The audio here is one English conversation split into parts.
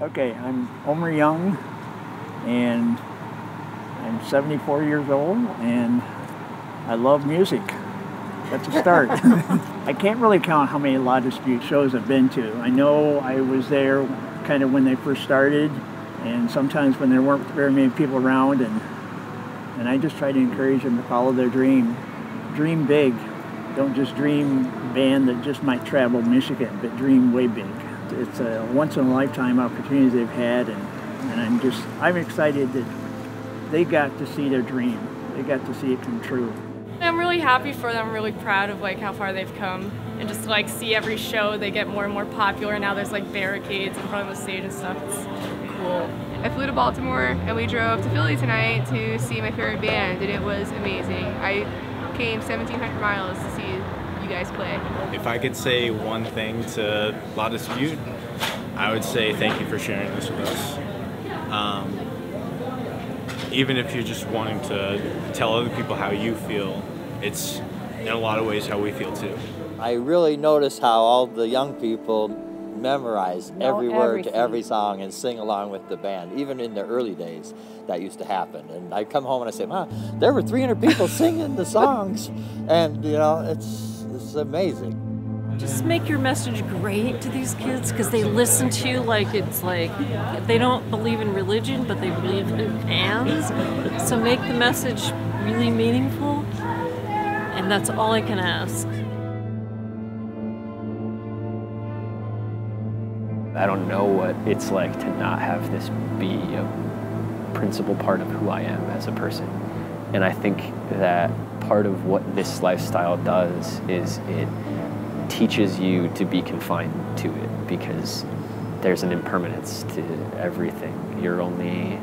Okay, I'm Omer Young, and I'm 74 years old, and I love music. That's a start. I can't really count how many La Dispute shows I've been to. I know I was there kind of when they first started, and sometimes when there weren't very many people around, and I just try to encourage them to follow their dream. Dream big. Don't just dream a band that just might travel Michigan, but dream way big. It's a once-in-a-lifetime opportunity they've had, and I'm excited that they got to see their dream. They got to see it come true. I'm really happy for them. I'm really proud of how far they've come, and just to see every show they get more and more popular. Now there's barricades in front of the stage and stuff. It's cool. I flew to Baltimore and we drove to Philly tonight to see my favorite band, and it was amazing. I came 1,700 miles to see you guys play. If I could say one thing to La Dispute, I would say thank you for sharing this with us. Even if you're just wanting to tell other people how you feel, it's in a lot of ways how we feel too. I really notice how all the young people memorize every word to every song and sing along with the band. Even in the early days, that used to happen. And I come home and I say, "Mom, there were 300 people singing the songs," and it's amazing. Just make your message great to these kids, because they listen to you they don't believe in religion, but they believe in bands. So make the message really meaningful, and that's all I can ask. I don't know what it's like to not have this be a principal part of who I am as a person. And I think that part of what this lifestyle does is it teaches you to be confined to it, because there's an impermanence to everything. You're only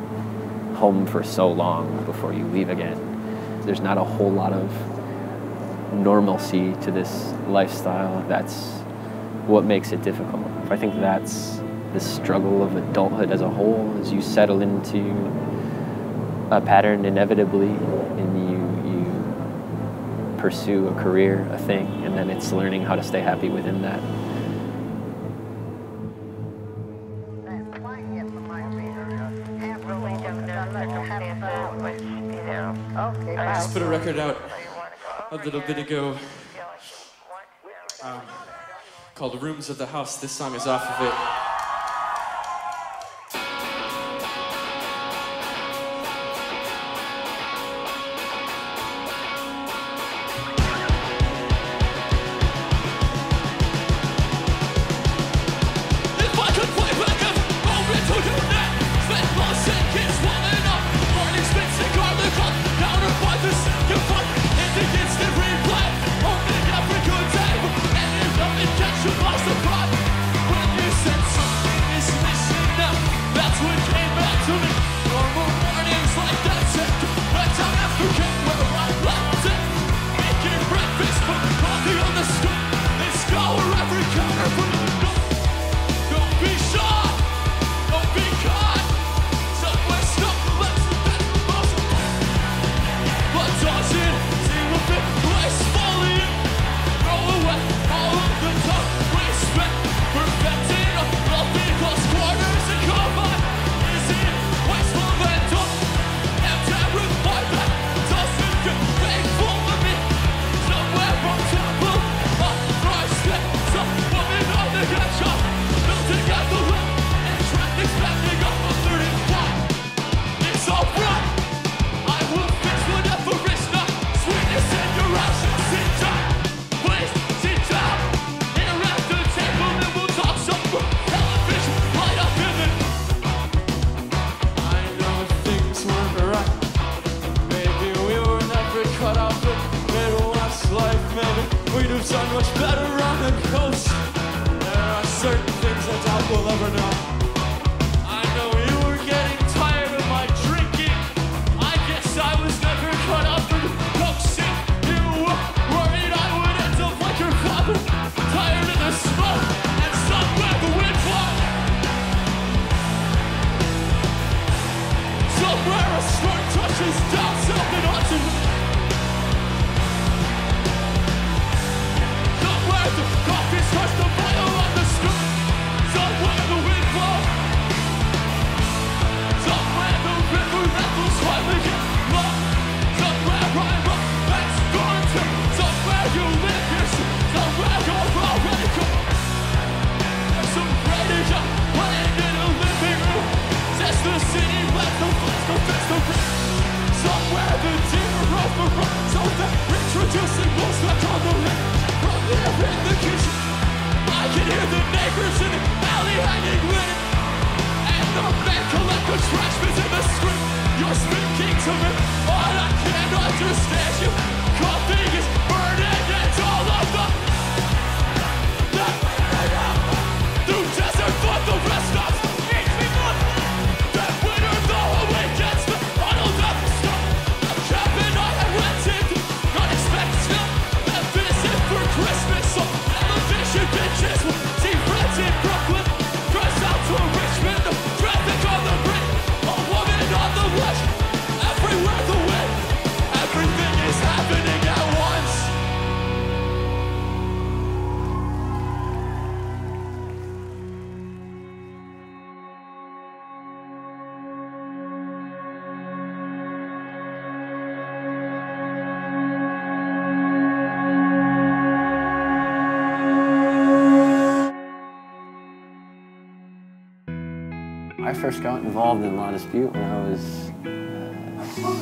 home for so long before you leave again. There's not a whole lot of normalcy to this lifestyle. That's what makes it difficult. I think that's the struggle of adulthood as a whole, as you settle into a pattern inevitably, and you pursue a career, a thing, and then it's learning how to stay happy within that. I just put a record out a little bit ago called Rooms of the House. This song is off of it. beggars in the alley hanging lit. And the bank collector trash bins in the street. You're speaking to me, but I can't understand you. Coffee is burning and all of the through desert for the rest of each people. That winter though awakens the bottled up stuff. A cabin I had rented, unexpected snow. That visit for Christmas, so television bitches will see friends in Brooklyn. Press out to Richmond, the traffic on the bridge. A woman on the rush, everywhere the wind. Everything is happening at once. I first got involved in La Dispute when I was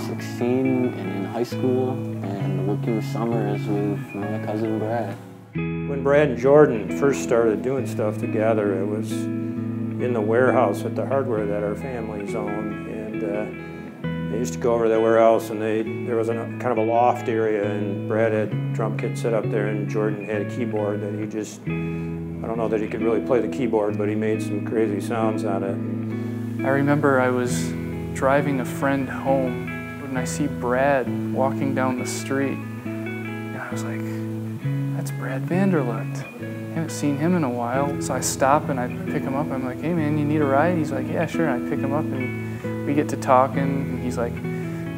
16 and in high school, and working summers with my cousin Brad. When Brad and Jordan first started doing stuff together, it was in the warehouse at the hardware that our families owned, and they used to go over to the warehouse, and there was kind of a loft area, and Brad had drum kit set up there, and Jordan had a keyboard that he just, I don't know that he could really play the keyboard, but he made some crazy sounds on it. I remember I was driving a friend home and I see Brad walking down the street, and I was like, that's Brad Vanderlucht. I haven't seen him in a while. So I stop and I pick him up. I'm like, hey man, you need a ride? He's like, yeah, sure. And I pick him up and we get to talking, and he's like,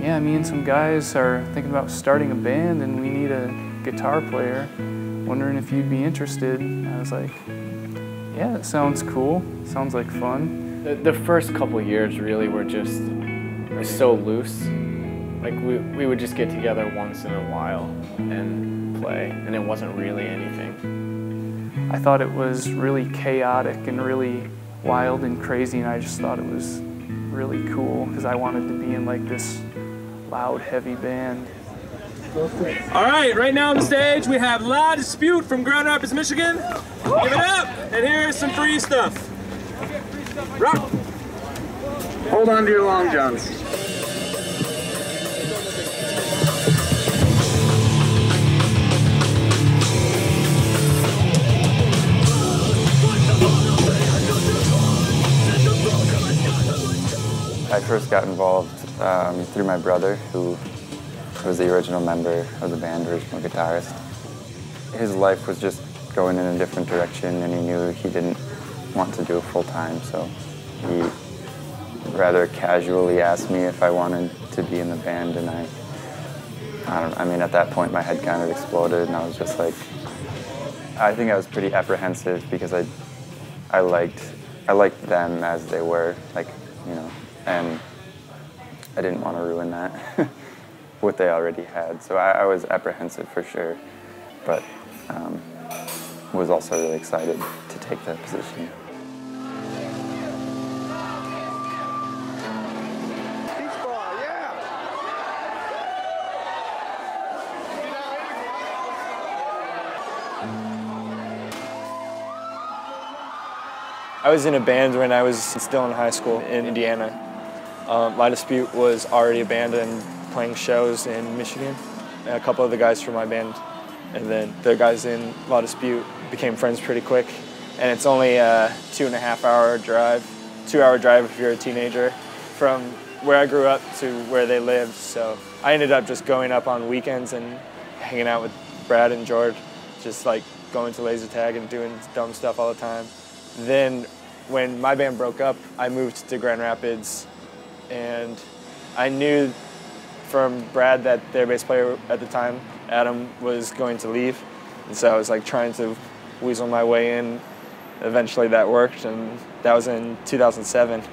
yeah, me and some guys are thinking about starting a band and we need a guitar player. Wondering if you'd be interested. I was like, yeah, that sounds cool. Sounds like fun. The first couple years really were just so loose. Like we would just get together once in a while and play, and it wasn't really anything. I thought it was really chaotic and really wild and crazy, and I just thought it was really cool because I wanted to be in like this loud, heavy band. All right, right now on the stage we have La Dispute from Grand Rapids, Michigan. Give it up, and here's some free stuff. Rock. Hold on to your long johns. I first got involved through my brother, who was the original member of the band, original guitarist. His life was just going in a different direction, and he knew he didn't want to do it full time, so he rather casually asked me if I wanted to be in the band, and I mean, at that point my head kind of exploded, and I was just like, I think I was pretty apprehensive because I liked them as they were, like, you know, and I didn't want to ruin that, what they already had. So I was apprehensive for sure, but was also really excited to take that position. I was in a band when I was still in high school in Indiana. La Dispute was already a band and playing shows in Michigan. And a couple of the guys from my band, and then the guys in La Dispute became friends pretty quick. And it's only a 2.5-hour drive, 2-hour drive if you're a teenager, from where I grew up to where they lived. So I ended up just going up on weekends and hanging out with Brad and George, just like going to laser tag and doing dumb stuff all the time. Then when my band broke up, I moved to Grand Rapids, and I knew from Brad that their bass player at the time, Adam, was going to leave. And so I was like trying to weasel my way in. Eventually that worked, and that was in 2007.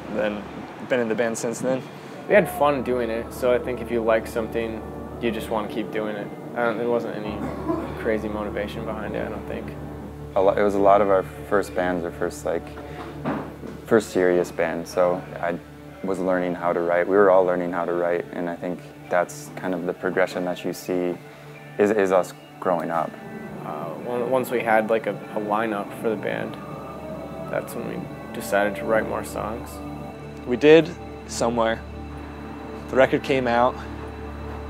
And then been in the band since then. We had fun doing it, so I think if you like something, you just want to keep doing it. There wasn't any crazy motivation behind it, I don't think. It was a lot of our first bands, our first serious band, so I was learning how to write. We were all learning how to write, and I think that's kind of the progression that you see is us growing up. Once we had like a lineup for the band, that's when we decided to write more songs. We did Somewhere. The record came out,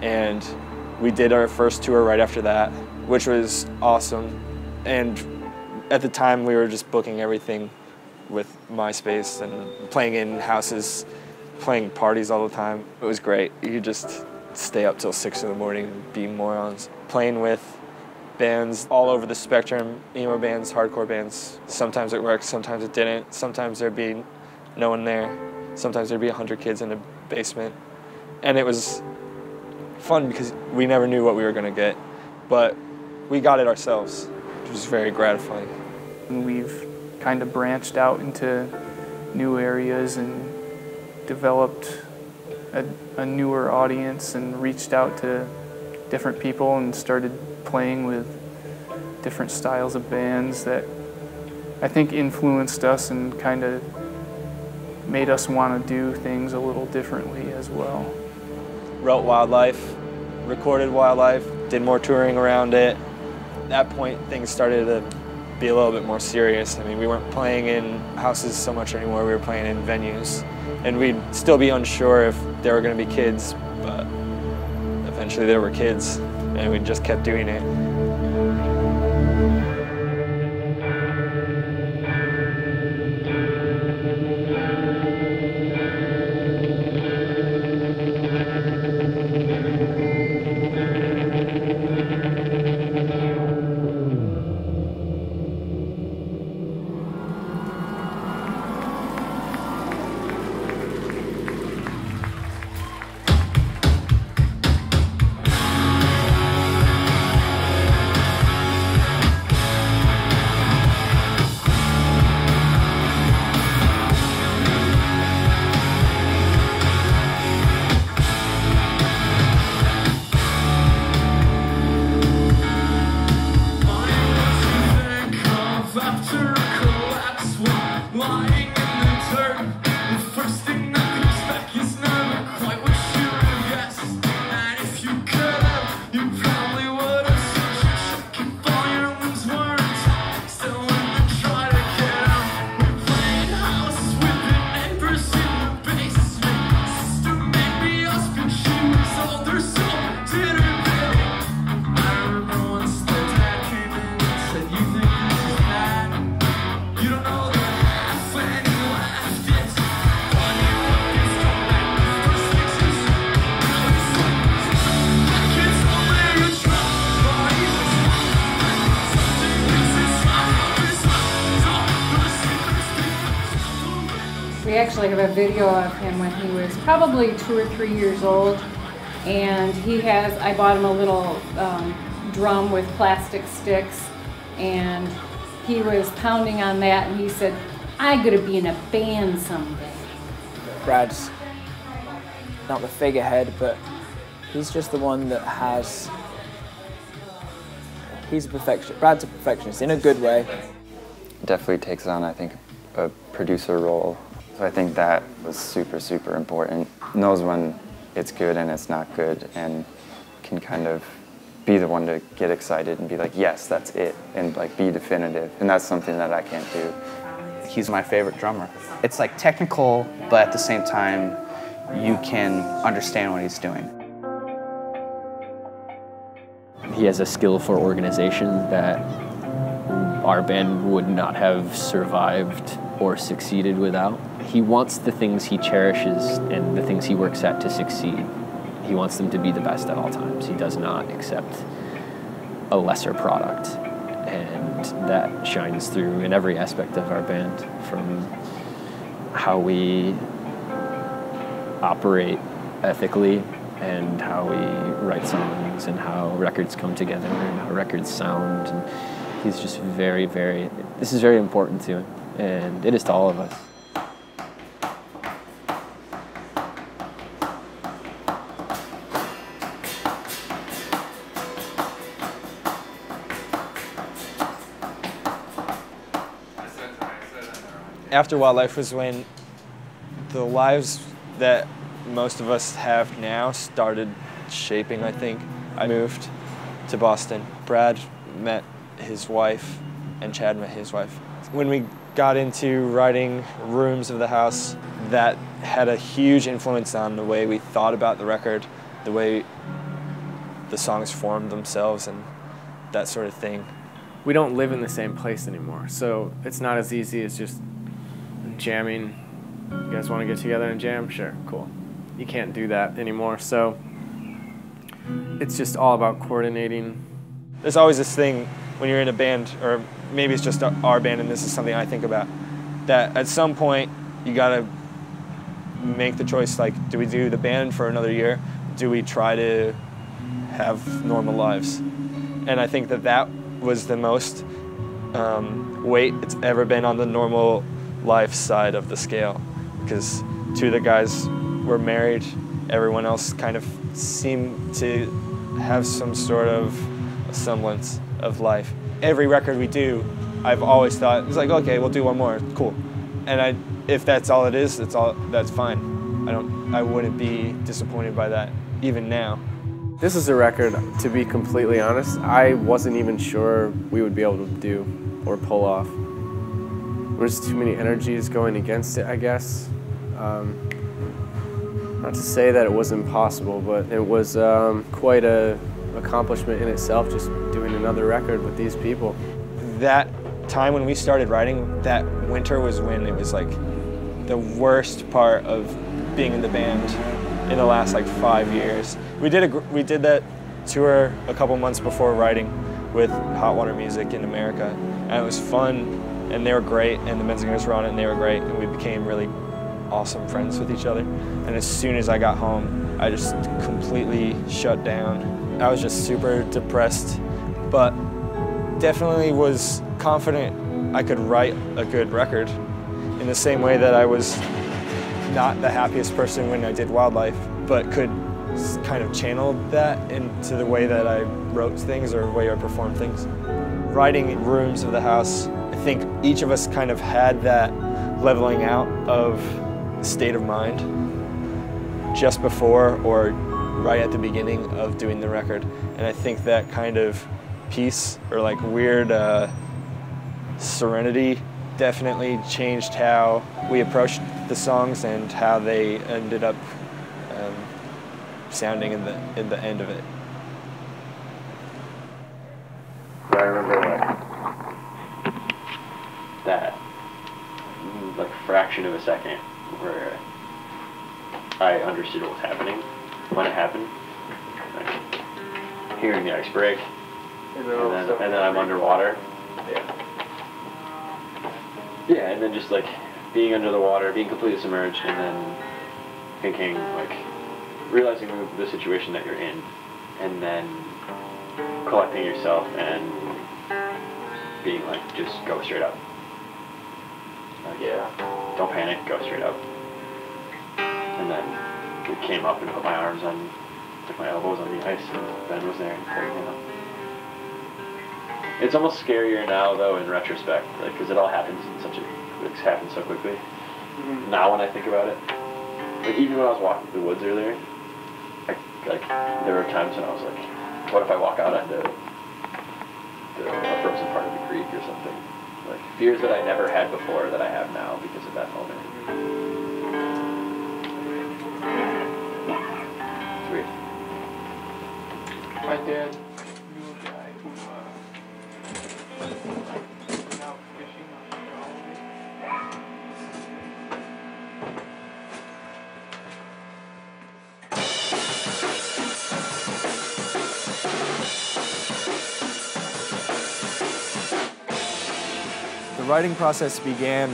and we did our first tour right after that, which was awesome. And at the time, we were just booking everything with MySpace and playing in houses, playing parties all the time. It was great. You could just stay up till 6 in the morning and be morons. Playing with bands all over the spectrum, emo bands, hardcore bands. Sometimes it worked, sometimes it didn't. Sometimes there'd be no one there. Sometimes there'd be 100 kids in a basement. And it was fun because we never knew what we were gonna get, but we got it ourselves, which was very gratifying. And we've kind of branched out into new areas and developed a newer audience and reached out to different people and started playing with different styles of bands that I think influenced us and kind of made us want to do things a little differently as well. Wrote Wildlife, recorded Wildlife, did more touring around it. At that point, things started to be a little bit more serious. I mean, we weren't playing in houses so much anymore, we were playing in venues. And we'd still be unsure if there were going to be kids, but eventually there were kids, and we just kept doing it. We actually have a video of him when he was probably 2 or 3 years old, and I bought him a little drum with plastic sticks, and he was pounding on that, and he said, "I'm gonna be in a band someday." Brad's not the figurehead, but he's just the one that he's a perfectionist. Brad's a perfectionist in a good way. Definitely takes on, I think, a producer role. So I think that was super, super important. Knows when it's good and it's not good, and can kind of be the one to get excited and be like, yes, that's it, and like be definitive. And that's something that I can't do. He's my favorite drummer. It's like technical, but at the same time, you can understand what he's doing. He has a skill for organization that our band would not have survived or succeeded without. He wants the things he cherishes and the things he works at to succeed. He wants them to be the best at all times. He does not accept a lesser product. And that shines through in every aspect of our band, from how we operate ethically and how we write songs and how records come together and how records sound. And he's just very, very, this is very important to him, and it is to all of us. After Wildlife was when the lives that most of us have now started shaping, I think. I moved to Boston. Brad met his wife, and Chad met his wife. When we got into writing Rooms of the House, that had a huge influence on the way we thought about the record, the way the songs formed themselves and that sort of thing. We don't live in the same place anymore, so it's not as easy as just jamming. You guys want to get together and jam? Sure, cool. You can't do that anymore, so it's just all about coordinating. There's always this thing when you're in a band, or maybe it's just our band, and this is something I think about, that at some point you gotta make the choice, like, do we do the band for another year? Do we try to have normal lives? And I think that that was the most weight it's ever been on the normal life side of the scale, because two of the guys were married, everyone else kind of seemed to have some sort of semblance of life. Every record we do, I've always thought, it's like, okay, we'll do one more, cool. And if that's all it is, that's fine. I wouldn't be disappointed by that, even now. This is a record, to be completely honest, I wasn't even sure we would be able to do or pull off. There's too many energies going against it, I guess. Not to say that it was impossible, but it was quite an accomplishment in itself, just doing another record with these people. That time when we started writing, that winter was when it was like the worst part of being in the band in the last like 5 years. We did that tour a couple months before writing with Hot Water Music in America, and it was fun, and they were great, and the Menzingers were on it, and they were great, and we became really awesome friends with each other. And as soon as I got home, I just completely shut down. I was just super depressed, but definitely was confident I could write a good record in the same way that I was not the happiest person when I did Wildlife, but could kind of channel that into the way that I wrote things or the way I performed things. Writing Rooms of the House, I think each of us kind of had that leveling out of state of mind just before or right at the beginning of doing the record. And I think that kind of peace or like weird serenity definitely changed how we approached the songs and how they ended up sounding in the end of it. I remember that like fraction of a second where I understood what was happening when it happened. Like hearing the ice break, and then I'm underwater. Yeah, and then just like being under the water, being completely submerged, and then thinking, like, realizing the situation that you're in, and then collecting yourself and being like, just go straight up. Like, don't panic, go straight up. And then we came up and put my arms on, took my elbows on the ice, and Ben was there and pulled me up. It's almost scarier now, though, in retrospect, like, because it all happens in it's happened so quickly. Mm-hmm. Now when I think about it, like, even when I was walking through the woods earlier, there were times when I was like, what if I walk out onto a frozen part of the creek or something? Like, fears that I never had before that I have now because of that moment. It's weird. My dad knew a guy who went out fishing on the Gulf. The writing process began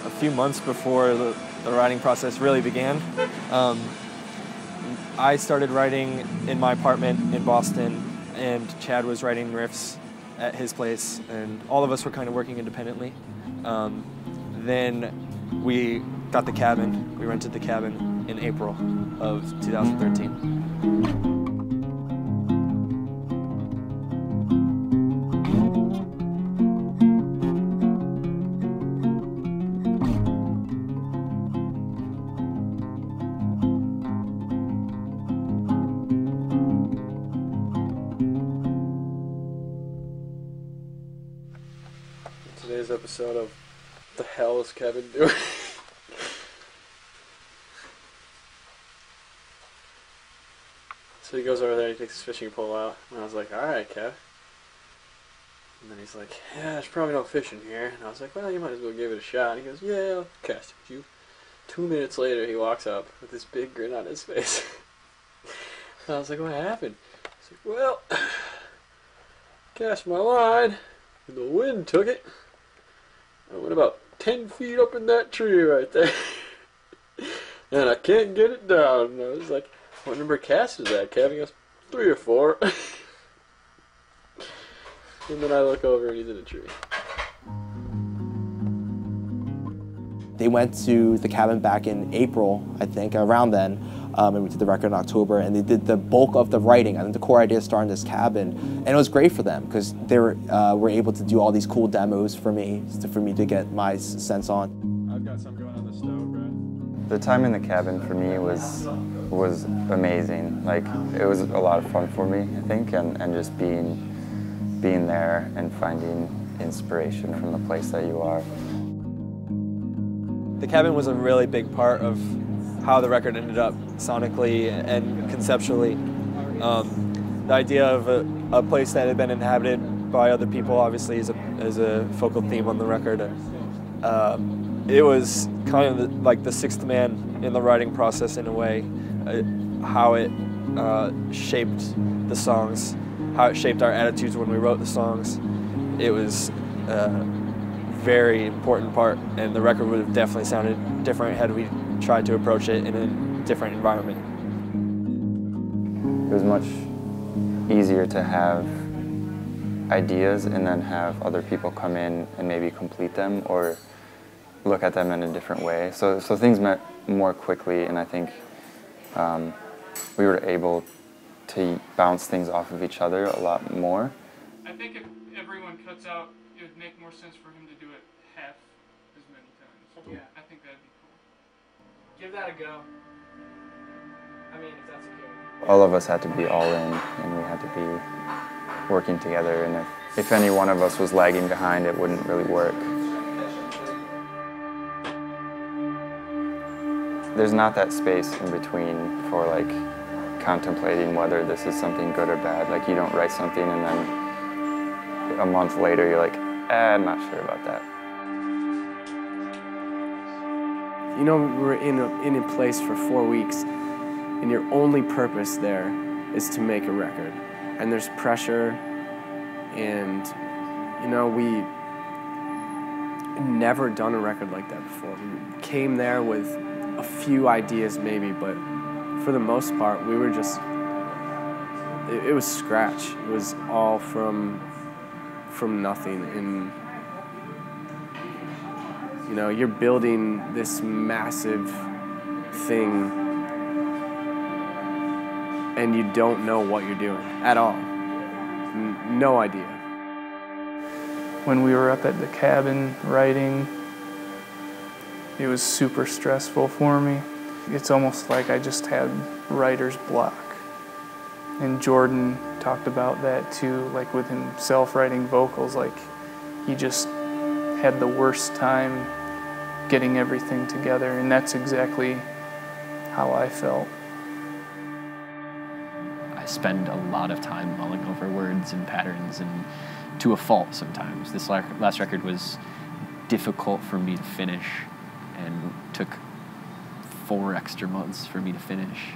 a few months before the writing process really began. I started writing in my apartment in Boston, and Chad was writing riffs at his place, and all of us were kind of working independently. Then we got the cabin. We rented the cabin in April of 2013. Today's episode of What the Hell is Kevin Doing? So he goes over there, he takes his fishing pole out, and I was like, alright, Kev. And then he's like, yeah, there's probably no fish in here. And I was like, well, you might as well give it a shot. And he goes, yeah, I'll cast it with you. 2 minutes later, he walks up with this big grin on his face. And I was like, what happened? He's like, well, cast my line, and the wind took it. I went about 10 feet up in that tree right there. And I can't get it down. And I was like, what number cast is that, Kevin? He goes, 3 or 4. And then I look over and he's in a tree. They went to the cabin back in April, I think, around then, and we did the record in October, and they did the bulk of the writing. I think the core idea started in this cabin, and it was great for them because they were able to do all these cool demos for me to get my sense on. I've got some going on the stove, right? The time in the cabin for me was amazing. Like, it was a lot of fun for me, I think, and just being there and finding inspiration from the place that you are. The cabin was a really big part of how the record ended up sonically and conceptually. The idea of a place that had been inhabited by other people obviously is a focal theme on the record. It was kind of like the sixth man in the writing process in a way, how it shaped the songs, how it shaped our attitudes when we wrote the songs. It was very important part, and the record would have definitely sounded different had we tried to approach it in a different environment. It was much easier to have ideas and then have other people come in and maybe complete them or look at them in a different way. So things met more quickly, and I think we were able to bounce things off of each other a lot more. I think if everyone cuts out, it would make more sense for him to do it half as many times. Yeah, I think that'd be cool. Give that a go. I mean, if that's okay. All of us had to be all in, and we had to be working together, and if any one of us was lagging behind, it wouldn't really work. There's not that space in between for like contemplating whether this is something good or bad. Like, you don't write something and then a month later you're like, I'm not sure about that. You know, we're in a place for 4 weeks, and your only purpose there is to make a record. And there's pressure, and you know, we never done a record like that before. We came there with a few ideas maybe, but for the most part, we were just, it was scratch. It was all from nothing. And you know, you're building this massive thing and you don't know what you're doing at all. No idea. When we were up at the cabin writing, it was super stressful for me. It's almost like I just had writer's block. And Jordan talked about that too, like with himself writing vocals, like he just had the worst time getting everything together, and that's exactly how I felt. I spend a lot of time mulling over words and patterns, and to a fault sometimes. This last record was difficult for me to finish and took 4 extra months for me to finish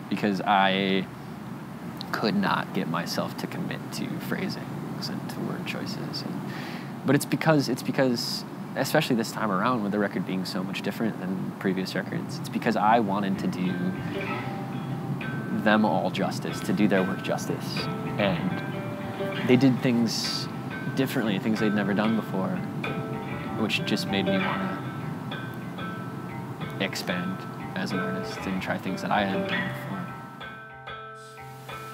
because I could not get myself to commit to phrasings and to word choices. But it's because, especially this time around with the record being so much different than previous records, it's because I wanted to do them all justice, to do their work justice. And they did things differently, things they'd never done before, which just made me want to expand as an artist and try things that I hadn't done before.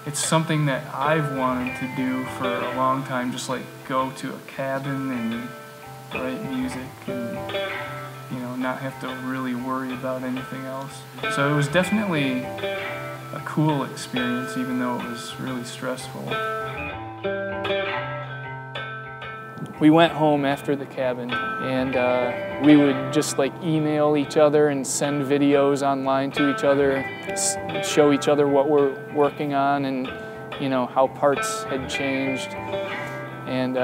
It's something that I've wanted to do for a long time, just like go to a cabin and write music and, you know, not have to really worry about anything else. So it was definitely a cool experience, even though it was really stressful. We went home after the cabin, and we would just like email each other and send videos online to each other, show each other what we're working on and, you know, how parts had changed, and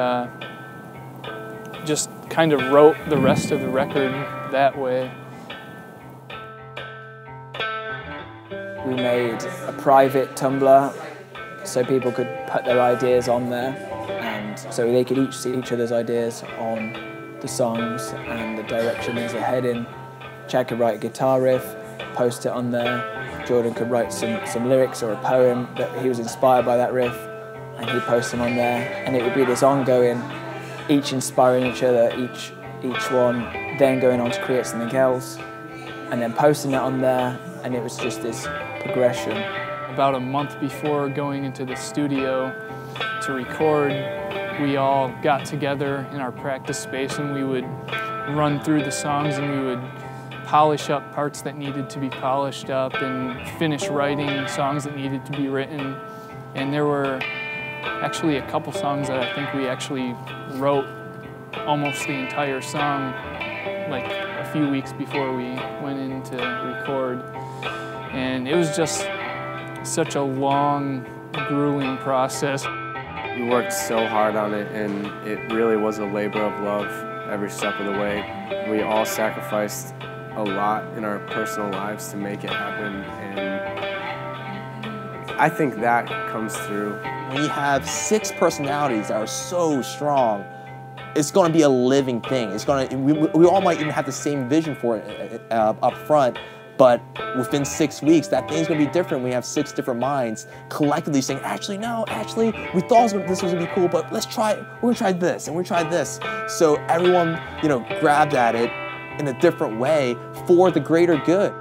just kind of wrote the rest of the record that way. We made a private Tumblr so people could put their ideas on there, and so they could each see each other's ideas on the songs and the direction these are heading. Chad could write a guitar riff, post it on there. Jordan could write some lyrics or a poem that he was inspired by that riff, and he'd post them on there, and it would be this ongoing, each inspiring each other, each one then going on to create something else, and then posting it on there, and it was just this progression. About a month before going into the studio to record, we all got together in our practice space and we would run through the songs and we would polish up parts that needed to be polished up and finish writing songs that needed to be written. And there were actually a couple songs that I think we actually wrote almost the entire song like a few weeks before we went in to record. And it was just such a long, grueling process. We worked so hard on it, and it really was a labor of love every step of the way. We all sacrificed a lot in our personal lives to make it happen, and I think that comes through. When you have 6 personalities that are so strong, it's going to be a living thing. It's going to. We all might even have the same vision for it up front, but within 6 weeks, that thing's going to be different. We have 6 different minds collectively saying, actually, no, actually, we thought this was going to be cool, but let's try it. We're going to try this, and we're going to try this. So everyone, you know, grabbed at it in a different way for the greater good.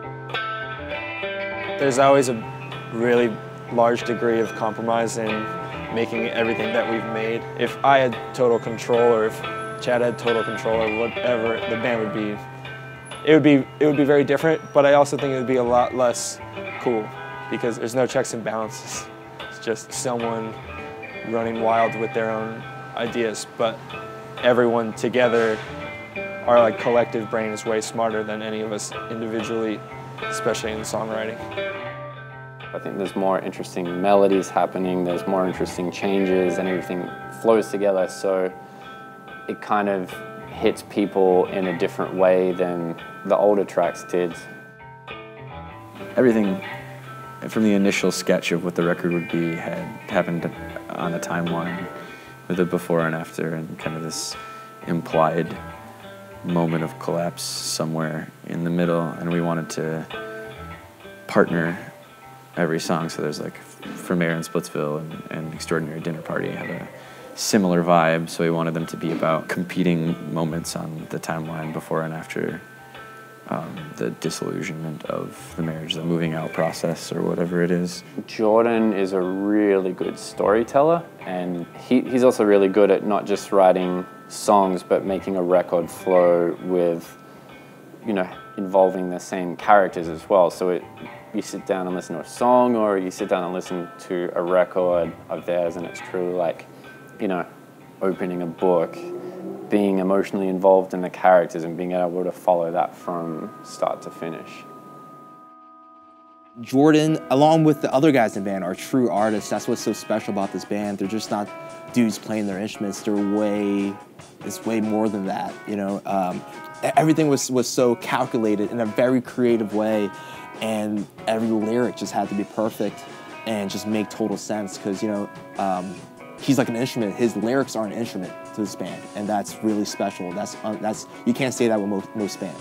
There's always a really large degree of compromise in making everything that we've made. If I had total control, or if Chad had total control, or whatever, the band would be, it would be very different, but I also think it would be a lot less cool because there's no checks and balances. It's just someone running wild with their own ideas, but everyone together, our like collective brain is way smarter than any of us individually, especially in songwriting. I think there's more interesting melodies happening, there's more interesting changes, and everything flows together, so it kind of hits people in a different way than the older tracks did. Everything from the initial sketch of what the record would be had happened on a timeline with a before and after, and kind of this implied moment of collapse somewhere in the middle, and we wanted to partner every song. So there's like From Air in Splitsville and Extraordinary Dinner Party have a similar vibe, so we wanted them to be about competing moments on the timeline before and after the disillusionment of the marriage, the moving out process, or whatever it is. Jordan is a really good storyteller, and he's also really good at not just writing songs, but making a record flow with, you know, involving the same characters as well. So you sit down and listen to a song, or you sit down and listen to a record of theirs, and it's truly like, you know, opening a book, being emotionally involved in the characters and being able to follow that from start to finish. Jordan, along with the other guys in the band, are true artists. That's what's so special about this band. They're just not dudes playing their instruments. It's way more than that, you know. Everything was so calculated in a very creative way, and every lyric just had to be perfect and just make total sense, because, you know, he's like an instrument. His lyrics are an instrument to this band, and that's really special. That's you can't say that with most bands.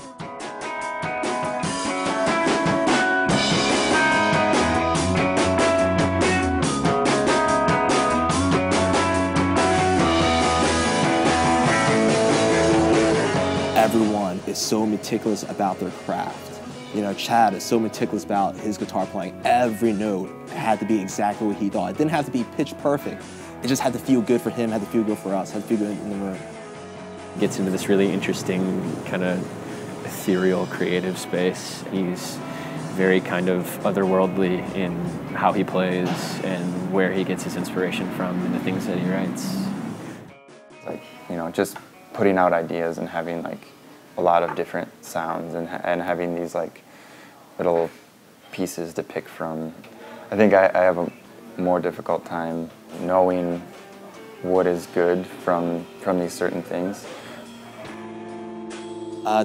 Everyone is so meticulous about their craft. You know, Chad is so meticulous about his guitar playing. Every note had to be exactly what he thought. It didn't have to be pitch perfect. It just had to feel good for him, had to feel good for us, had to feel good in the room. Gets into this really interesting kind of ethereal creative space. He's very kind of otherworldly in how he plays and where he gets his inspiration from and the things that he writes. Like, you know, just putting out ideas and having like a lot of different sounds and having these like little pieces to pick from. I think I have a more difficult time knowing what is good from these certain things.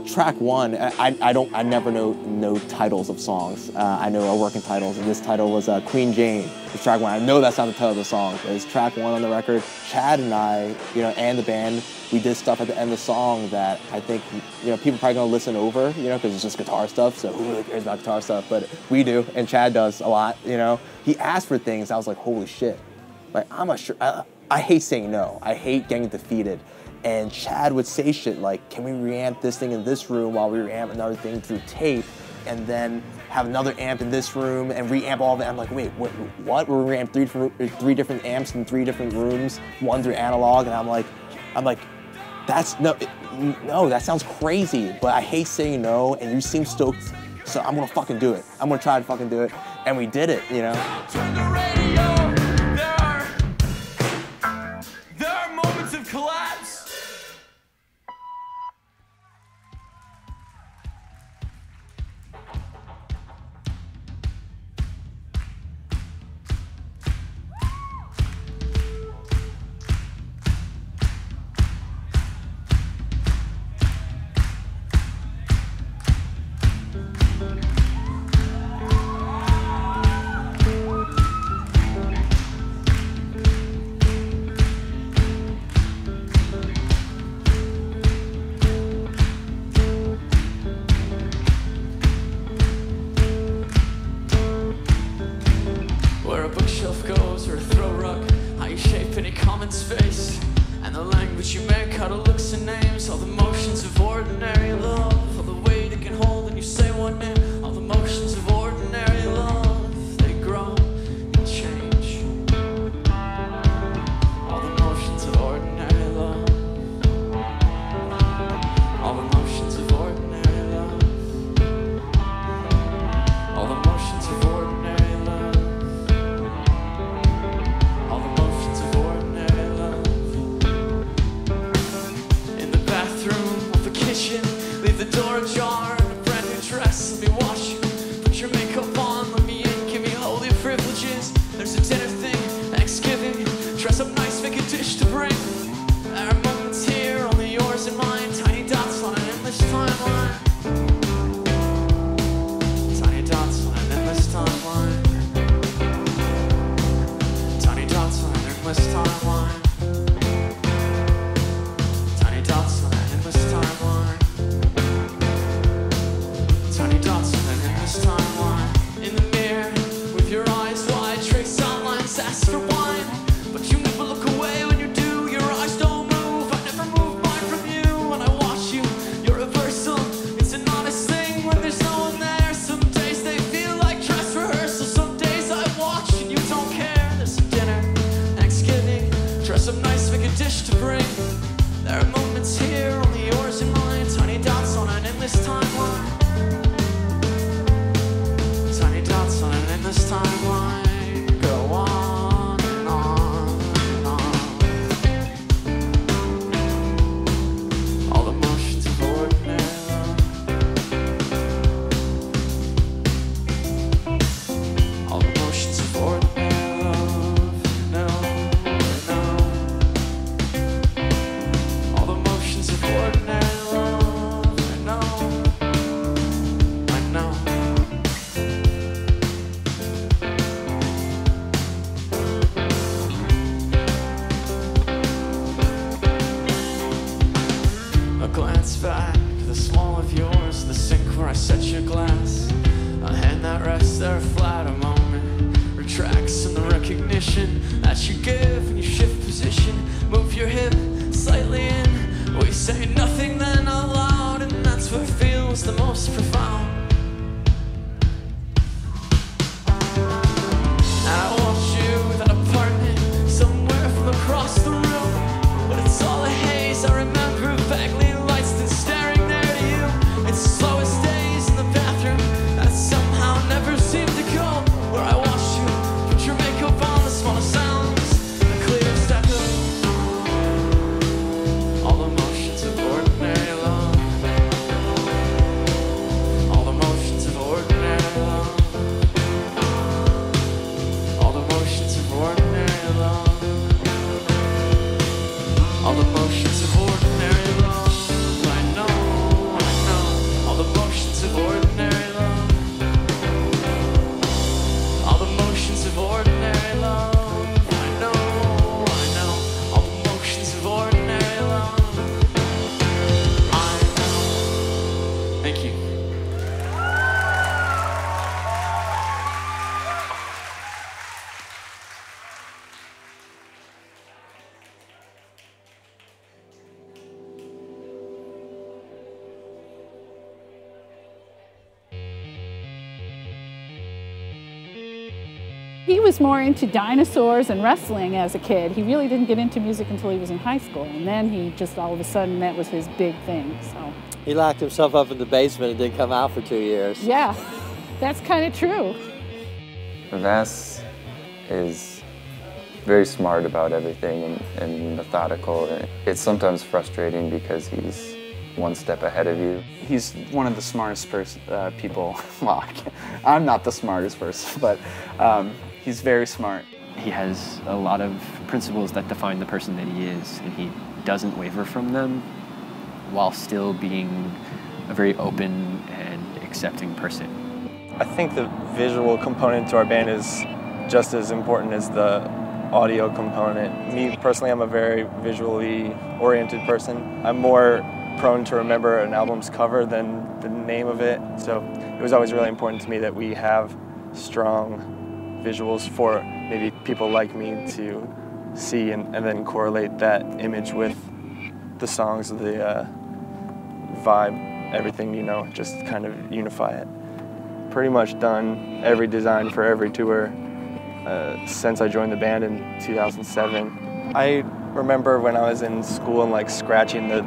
Track one, I never know titles of songs. I know our working titles, and this title was Queen Jane. It's track one. I know that's not the title of the song, but it's track one on the record. Chad and I, you know, and the band, we did stuff at the end of the song that I think, you know, people are probably gonna listen over, you know, because it's just guitar stuff. So who really cares about guitar stuff? But we do, and Chad does a lot. You know, he asked for things. I was like, holy shit! Like I hate saying no. I hate getting defeated. And Chad would say shit like, can we reamp this thing in this room while we reamp another thing through tape, and then have another amp in this room and reamp all of it? I'm like, wait, what? We're reamp three different amps in 3 different rooms, one through analog, and I'm like, that's no, that sounds crazy. But I hate saying no, and you seem stoked, so I'm gonna fucking do it. I'm gonna try to fucking do it, and we did it, you know. Turn the radio. There are moments of collapse. Where a bookshelf goes or a throw rug, how you shape any common space, and the language you make, how to looks and names, all the motions of ordinary love, all the weight it can hold when you say one name, all the motions of ordinary love, they grow and change. All the motions of ordinary love, all the motions of ordinary love, all the motions of ordinary love. Leave the door ajar in a brand new dress. Let me wash you, put your makeup on, let me in, give me holy privileges. There's a dinner thing, Thanksgiving, dress up nice, make a dish to bring. There are moments here, only yours and mine, tiny dots on an endless timeline. Tiny dots on an endless timeline. Tiny dots on an endless timeline. Tiny dots on an endless timeline. Tiny dots on an endless timeline. In the mirror, with your eyes wide, trace outlines, ask for wine. But you never look away when you do, your eyes don't move. I never move mine from you when I watch you. You're reversal, it's an honest thing when there's no one there. Some days they feel like dress rehearsal. Some days I watch and you don't care. There's a dinner, Thanksgiving, dress up nice, make a dish to bring. There are moments here, only yours and mine, tiny dots on an endless timeline. Tiny dots on an endless timeline. Go on and on and on. All the motions of ordinary love. All the motions of ordinary love. No, no. All the motions of ordinary love. I know. I know. A glance back to the small of yours, the sink where I set your glass. A hand that rests there flat a moment, retracts in the recognition that you give when you shift position. Move your hip slightly in. We say nothing then out loud, and that's what feels the most profound. And I want you, that apartment, somewhere from across the room. But it's all a haze, I remember vaguely lights then staring there to you. It's the slowest days in the bathroom that somehow never seem to go. Where I watch you, put your makeup on, the smallest sounds, the clearest echo. He was more into dinosaurs and wrestling as a kid. He really didn't get into music until he was in high school, and then he just all of a sudden that was his big thing. So he locked himself up in the basement and didn't come out for 2 years. Yeah, that's kind of true. Vass is very smart about everything and methodical. It's sometimes frustrating because he's one step ahead of you. He's one of the smartest people. Well, I'm not the smartest person, but he's very smart. He has a lot of principles that define the person that he is, and he doesn't waver from them while still being a very open and accepting person. I think the visual component to our band is just as important as the audio component. Me personally, I'm a very visually oriented person. I'm more prone to remember an album's cover than the name of it, so it was always really important to me that we have strong visuals for maybe people like me to see and then correlate that image with the songs, the vibe, everything, you know, just kind of unify it. Pretty much done every design for every tour since I joined the band in 2007. I remember when I was in school and like scratching the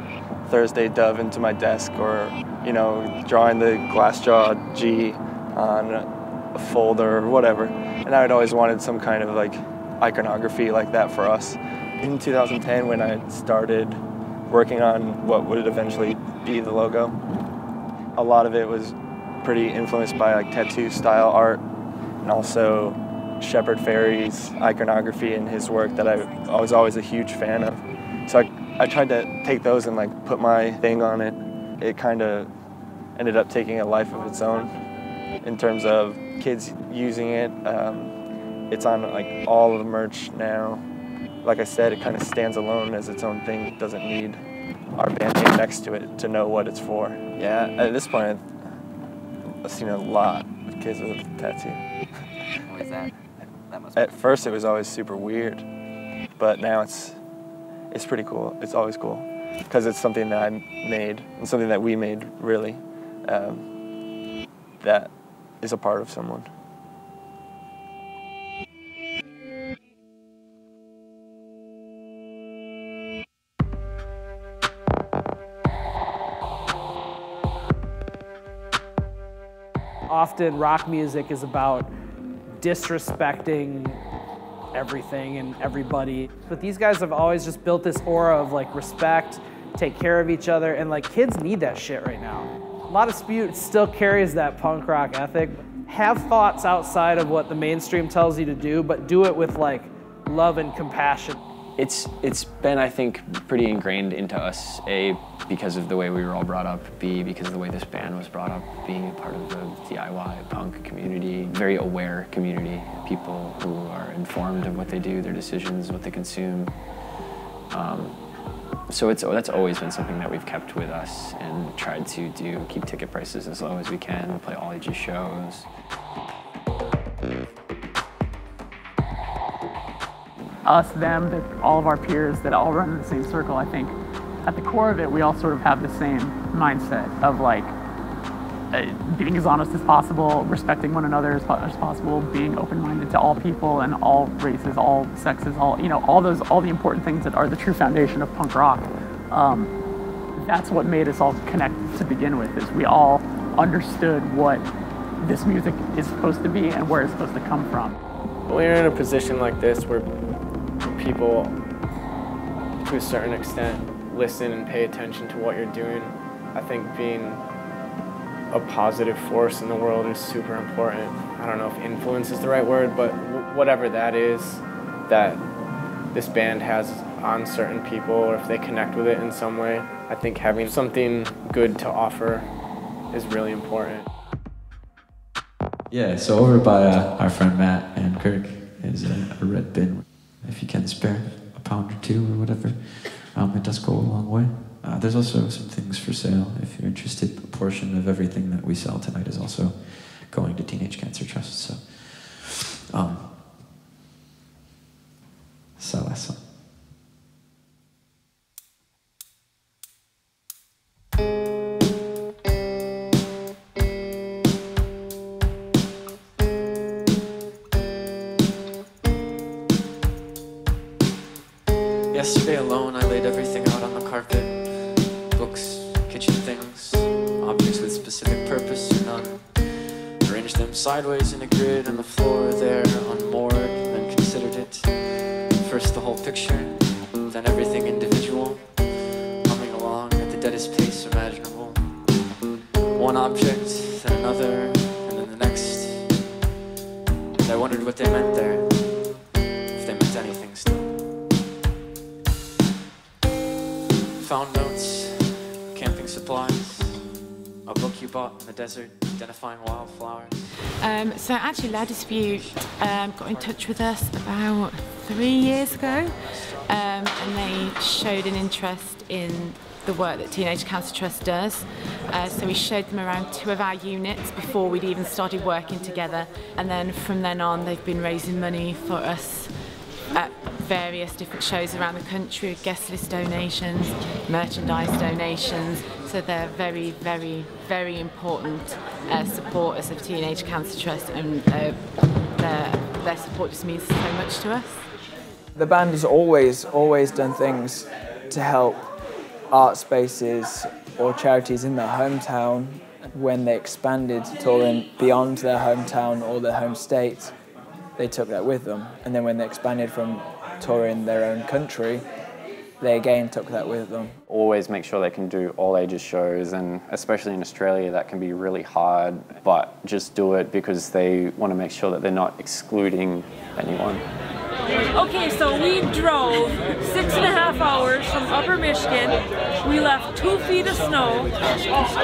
Thursday Dove into my desk, or, you know, drawing the Glassjaw G on a folder or whatever. And I had always wanted some kind of like iconography like that for us. In 2010, when I started working on what would eventually be the logo, a lot of it was pretty influenced by like tattoo style art, and also Shepard Fairey's iconography and his work that I was always a huge fan of. So I tried to take those and like put my thing on it. It kind of ended up taking a life of its own in terms of kids using it. It's on like all of the merch now. Like I said, it kind of stands alone as its own thing. It doesn't need our band name next to it to know what it's for. Yeah, at this point, I've seen a lot of kids with a tattoo. What is that? At first, it was always super weird, but now it's pretty cool. It's always cool because it's something that I made and something that we made, really, that is a part of someone. Often rock music is about disrespecting everything and everybody. But these guys have always just built this aura of like respect, take care of each other, and like kids need that shit right now. La Dispute still carries that punk rock ethic. Have thoughts outside of what the mainstream tells you to do, but do it with like love and compassion. It's been, I think, pretty ingrained into us, A, because of the way we were all brought up, B, because of the way this band was brought up, being a part of the DIY punk community, very aware community, people who are informed of what they do, their decisions, what they consume. So that's always been something that we've kept with us and tried to do, keep ticket prices as low as we can, play all ages shows. Us, them, all of our peers that all run in the same circle, I think at the core of it, we all sort of have the same mindset of like being as honest as possible, respecting one another as possible, being open-minded to all people and all races, all sexes, all, you know, all the important things that are the true foundation of punk rock. That's what made us all connect to begin with, is we all understood what this music is supposed to be and where it's supposed to come from. When you're in a position like this where people, to a certain extent, listen and pay attention to what you're doing, I think being a positive force in the world is super important. I don't know if influence is the right word, but whatever that is that this band has on certain people, or if they connect with it in some way, I think having something good to offer is really important. Yeah, so over by our friend Matt and Kirk is a red bin. If you can spare a pound or two or whatever, it does go a long way. There's also some things for sale if you're interested. A portion of everything that we sell tonight is also going to Teenage Cancer Trust. So, sell us. carpet, books, kitchen things, objects with specific purpose or none. Arranged them sideways in a grid on the floor there, unmoored, then considered it. First the whole picture, then everything individual, humming along at the deadest pace imaginable. One object, then another, and then the next. And I wondered what they meant there, if they meant anything still. Found notes, camping supplies, a book you bought in the desert, identifying wildflowers. So actually La Dispute got in touch with us about 3 years ago, and they showed an interest in the work that Teenage Cancer Trust does. So we showed them around 2 of our units before we'd even started working together, and then from then on they've been raising money for us at various different shows around the country, guest list donations, merchandise donations. So they're very, very, very important supporters of Teenage Cancer Trust, and their support just means so much to us. The band has always done things to help art spaces or charities in their hometown. When they expanded touring beyond their hometown or their home state, they took that with them. And then when they expanded from touring their own country, they again took that with them. Always make sure they can do all ages shows, and especially in Australia that can be really hard, but just do it because they want to make sure that they're not excluding anyone. Okay, so we drove 6.5 hours from Upper Michigan. We left 2 feet of snow,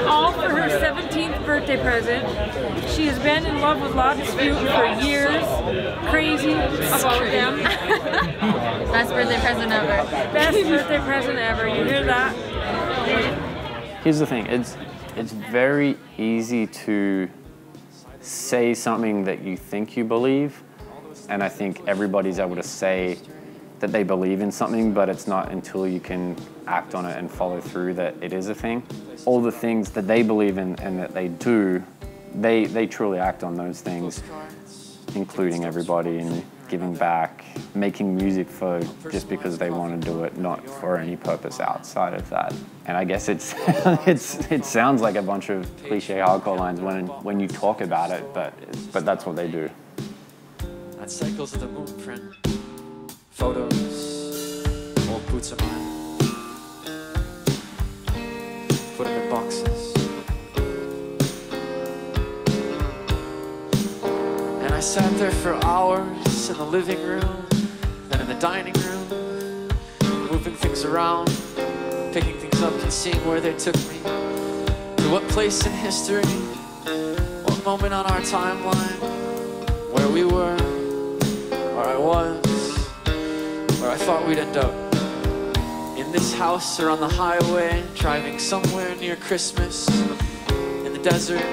all for her 17th birthday present. She has been in love with La Dispute for years, crazy about them. Best birthday present ever. Best birthday present ever, you hear that? Here's the thing, it's very easy to say something that you think you believe, and I think everybody's able to say that they believe in something, but it's not until you can act on it and follow through that it is a thing. All the things that they believe in and that they do, they truly act on those things, including everybody and giving back, making music for just because they want to do it, not for any purpose outside of that. And I guess it sounds like a bunch of cliche hardcore lines when you talk about it, but that's what they do. On cycles of the moon print, photos, old boots of mine, put them in boxes. And I sat there for hours in the living room, then in the dining room, moving things around, picking things up and seeing where they took me, to what place in history, what moment on our timeline, where we were, where I was, where I thought we'd end up. In this house or on the highway, driving somewhere near Christmas, in the desert,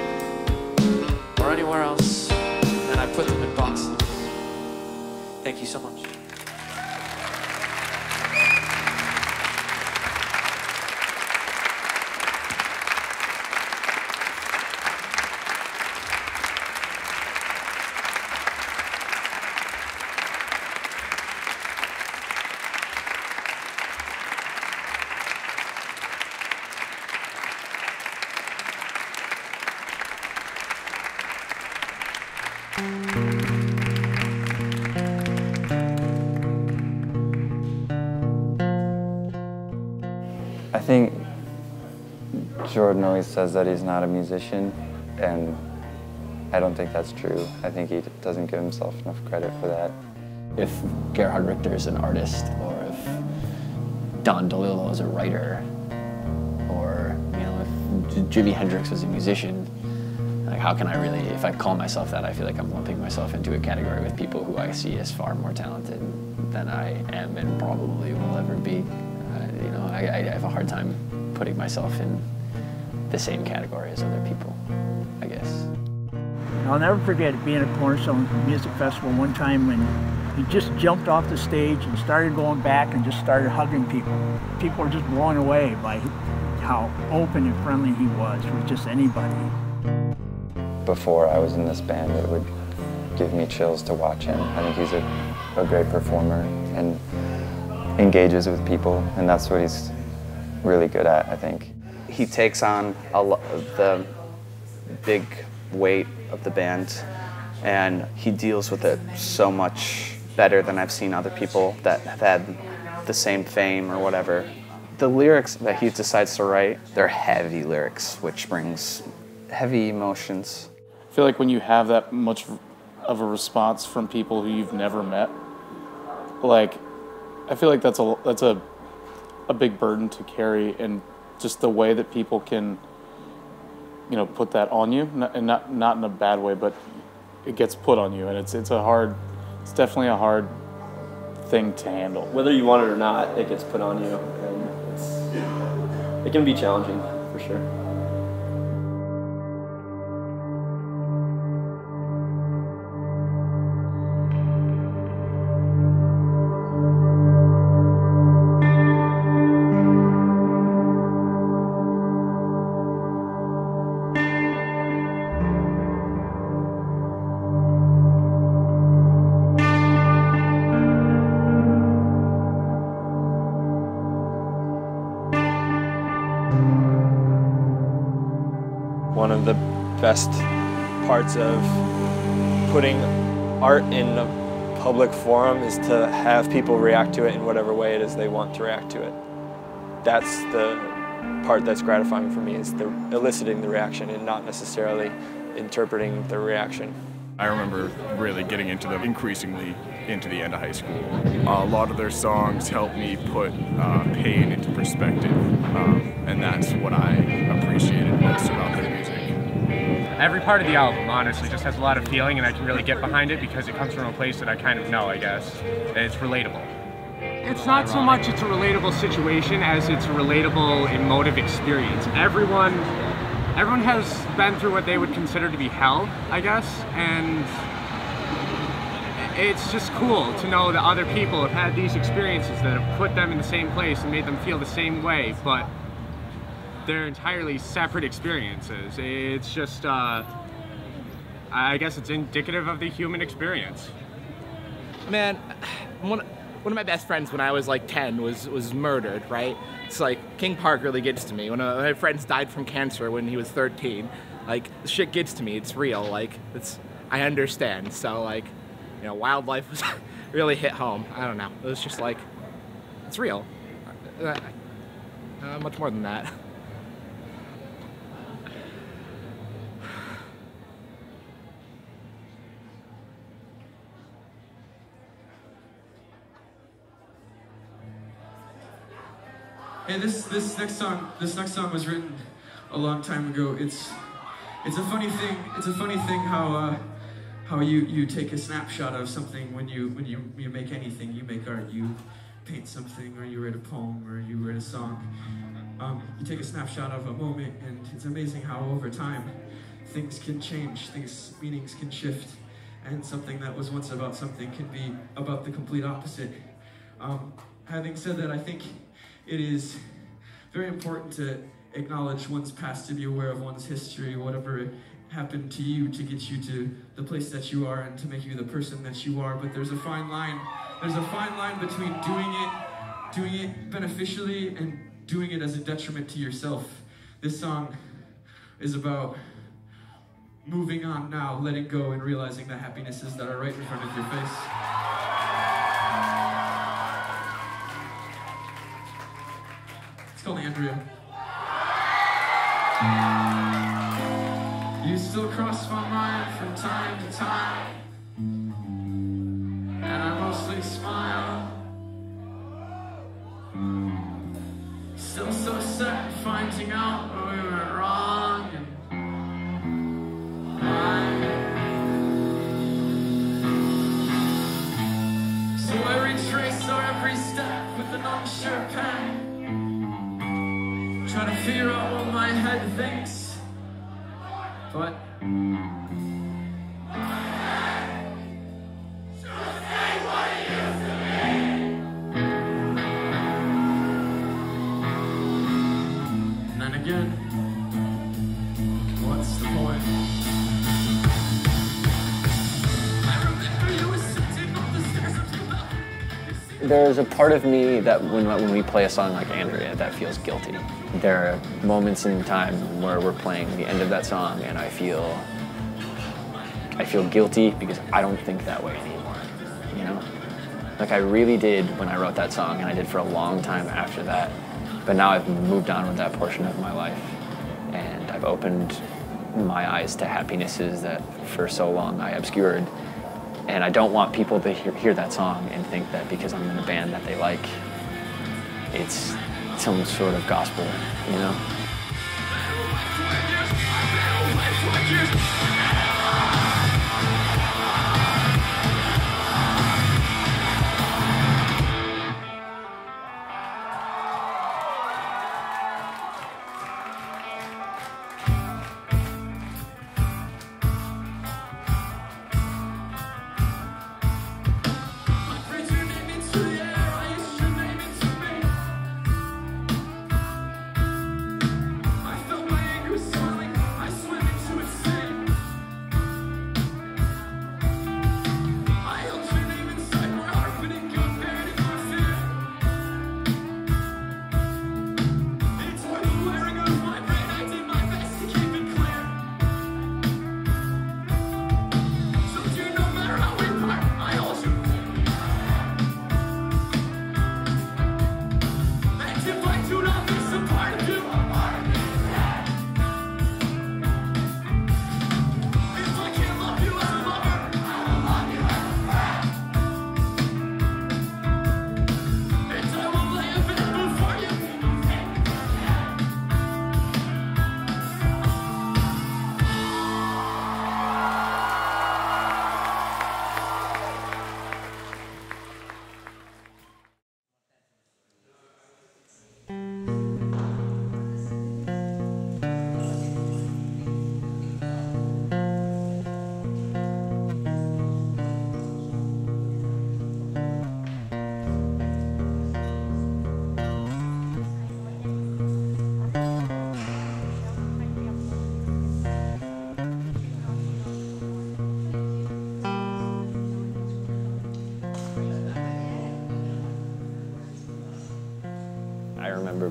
or anywhere else. And I put them in boxes. Thank you so much. I think Jordan always says that he's not a musician, and I don't think that's true. I think he doesn't give himself enough credit for that. If Gerhard Richter is an artist, or if Don DeLillo is a writer, or if Jimi Hendrix was a musician, like how can I really, if I call myself that, I feel like I'm lumping myself into a category with people who I see as far more talented than I am and probably will ever be. I have a hard time putting myself in the same category as other people, I guess. I'll never forget being at Cornerstone Music Festival one time when he just jumped off the stage and started going back and just started hugging people. People were just blown away by how open and friendly he was with just anybody. Before I was in this band, it would give me chills to watch him. I think he's a great performer and engages with people, and that's what he's really good at, I think. He takes on the big weight of the band, and he deals with it so much better than I've seen other people that have had the same fame or whatever. The lyrics that he decides to write, they're heavy lyrics, which brings heavy emotions. I feel like when you have that much of a response from people who you've never met, like, I feel like that's a big burden to carry, and just the way that people can, you know, put that on you, and not in a bad way, but it gets put on you, and it's definitely a hard thing to handle. Whether you want it or not, it gets put on you, and it can be challenging for sure. One of the best parts of putting art in a public forum is to have people react to it in whatever way it is they want to react to it. That's the part that's gratifying for me, is eliciting the reaction and not necessarily interpreting the reaction. I remember really getting increasingly into the end of high school. A lot of their songs helped me put pain into perspective, and that's what I appreciated most about their music. Every part of the album, honestly, just has a lot of feeling, and I can really get behind it because it comes from a place that I kind of know, I guess. It's relatable. It's not so much it's a relatable situation as it's a relatable emotive experience. Everyone has been through what they would consider to be hell, I guess, and it's just cool to know that other people have had these experiences that have put them in the same place and made them feel the same way, but they're entirely separate experiences. It's just, I guess it's indicative of the human experience. Man, one of my best friends when I was like 10 was murdered, right? It's like, King Park really gets to me. One of my friends died from cancer when he was 13. Like, the shit gets to me, it's real, like, I understand. So like, you know, Wildlife was really hit home. I don't know, it was just like, it's real. Much more than that. Hey, this next song was written a long time ago. It's a funny thing. It's a funny thing how you take a snapshot of something when you make anything. You make art. You paint something, or you write a poem, or you write a song. You take a snapshot of a moment, and it's amazing how over time things can change. Meanings can shift, and something that was once about something can be about the complete opposite. Having said that, I think it is very important to acknowledge one's past, to be aware of one's history, whatever happened to you to get you to the place that you are and to make you the person that you are. But there's a fine line. There's a fine line between doing it beneficially and doing it as a detriment to yourself. This song is about moving on now, letting go, and realizing the happinesses that are right in front of your face. It's called Andrea. You still cross my mind from time to time, and I mostly smile. Still so sad finding out where we went wrong, and so I retrace every step with an unsure pen, trying to figure out what my head thinks, but and then again, what's the point? I remember you were sitting on the stairs of the There's a part of me that when we play a song like Andrea that feels guilty. There are moments in time where we're playing the end of that song and I feel guilty because I don't think that way anymore, you know? Like I really did when I wrote that song, and I did for a long time after that. But now I've moved on with that portion of my life, and I've opened my eyes to happinesses that for so long I obscured. And I don't want people to hear that song and think that because I'm in a band that they like, it's some sort of gospel, you know?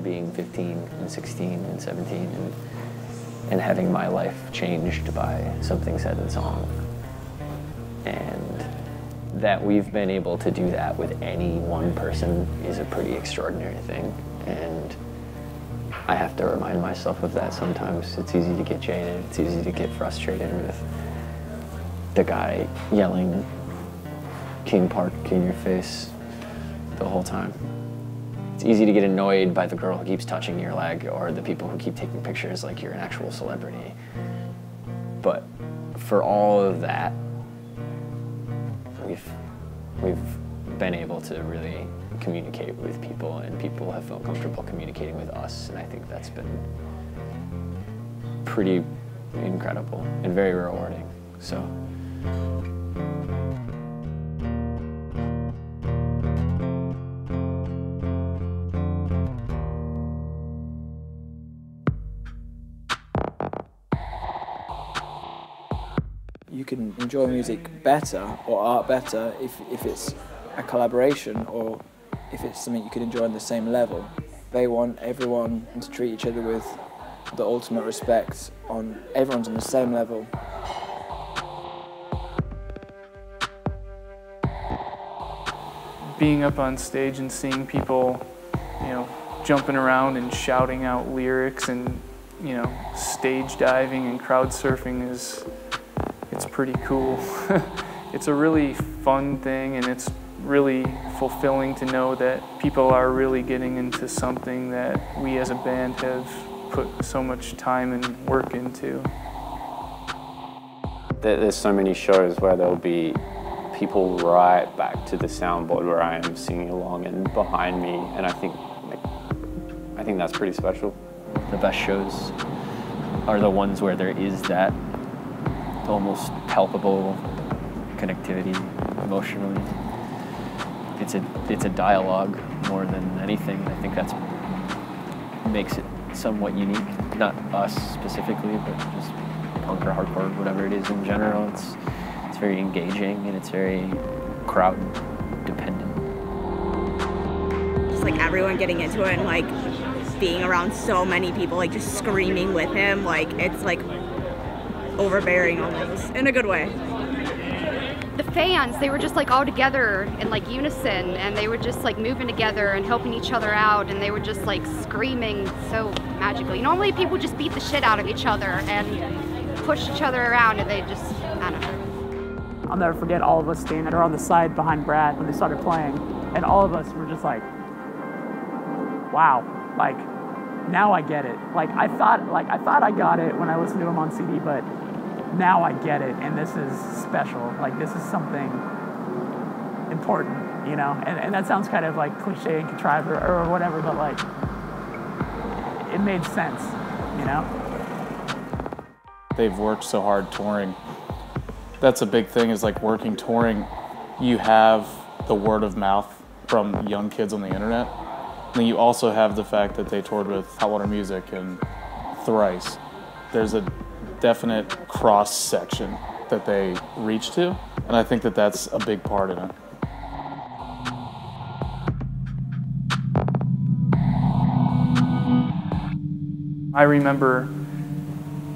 Being 15 and 16 and 17 and having my life changed by something said in song. And that we've been able to do that with any one person is a pretty extraordinary thing. And I have to remind myself of that sometimes. It's easy to get jaded, it's easy to get frustrated with the guy yelling King Park in your face the whole time. It's easy to get annoyed by the girl who keeps touching your leg or the people who keep taking pictures like you're an actual celebrity. But for all of that, we've been able to really communicate with people, and people have felt comfortable communicating with us, and I think that's been pretty incredible and very rewarding. So. You can enjoy music better or art better if it's a collaboration or if it's something you can enjoy on the same level. They want everyone to treat each other with the ultimate respect. Everyone's on the same level. Being up on stage and seeing people, jumping around and shouting out lyrics and, stage diving and crowd surfing it's pretty cool. It's a really fun thing, and it's really fulfilling to know that people are really getting into something that we as a band have put so much time and work into. There's so many shows where there'll be people right back to the soundboard where I am singing along and behind me, and I think that's pretty special. The best shows are the ones where there is that almost palpable connectivity emotionally. It's a dialogue more than anything. I think that's makes it somewhat unique. Not us specifically, but just punk or hardcore, whatever it is in general. It's very engaging and it's very crowd dependent. just like everyone getting into it and like being around so many people, like just screaming with him, like it's like overbearing almost, in a good way. The fans, they were just like all together in like unison, and they were just like moving together and helping each other out, and they were just like screaming so magically. Normally people just beat the shit out of each other and push each other around, and they just, I don't know. I'll never forget all of us standing there on the side behind Brad when they started playing, and all of us were just like, wow, like now I get it. Like I thought I got it when I listened to him on CD, but now I get it, and this is special. Like this is something important, you know? And that sounds kind of like cliche and contrived or whatever, but like it made sense, you know? They've worked so hard touring. That's a big thing, is like working touring, you have the word of mouth from young kids on the internet. And then you also have the fact that they toured with Hot Water Music and Thrice. There's a definite cross-section that they reach to, and I think that that's a big part in it. I remember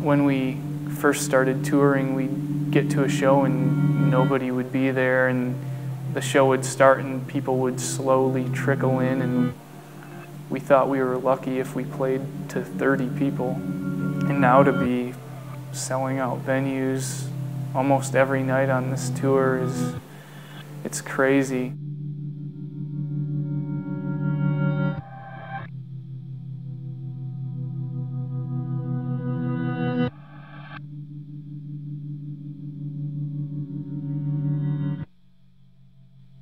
when we first started touring, we'd get to a show and nobody would be there, and the show would start and people would slowly trickle in, and we thought we were lucky if we played to 30 people. And now to be selling out venues almost every night on this tour it's crazy.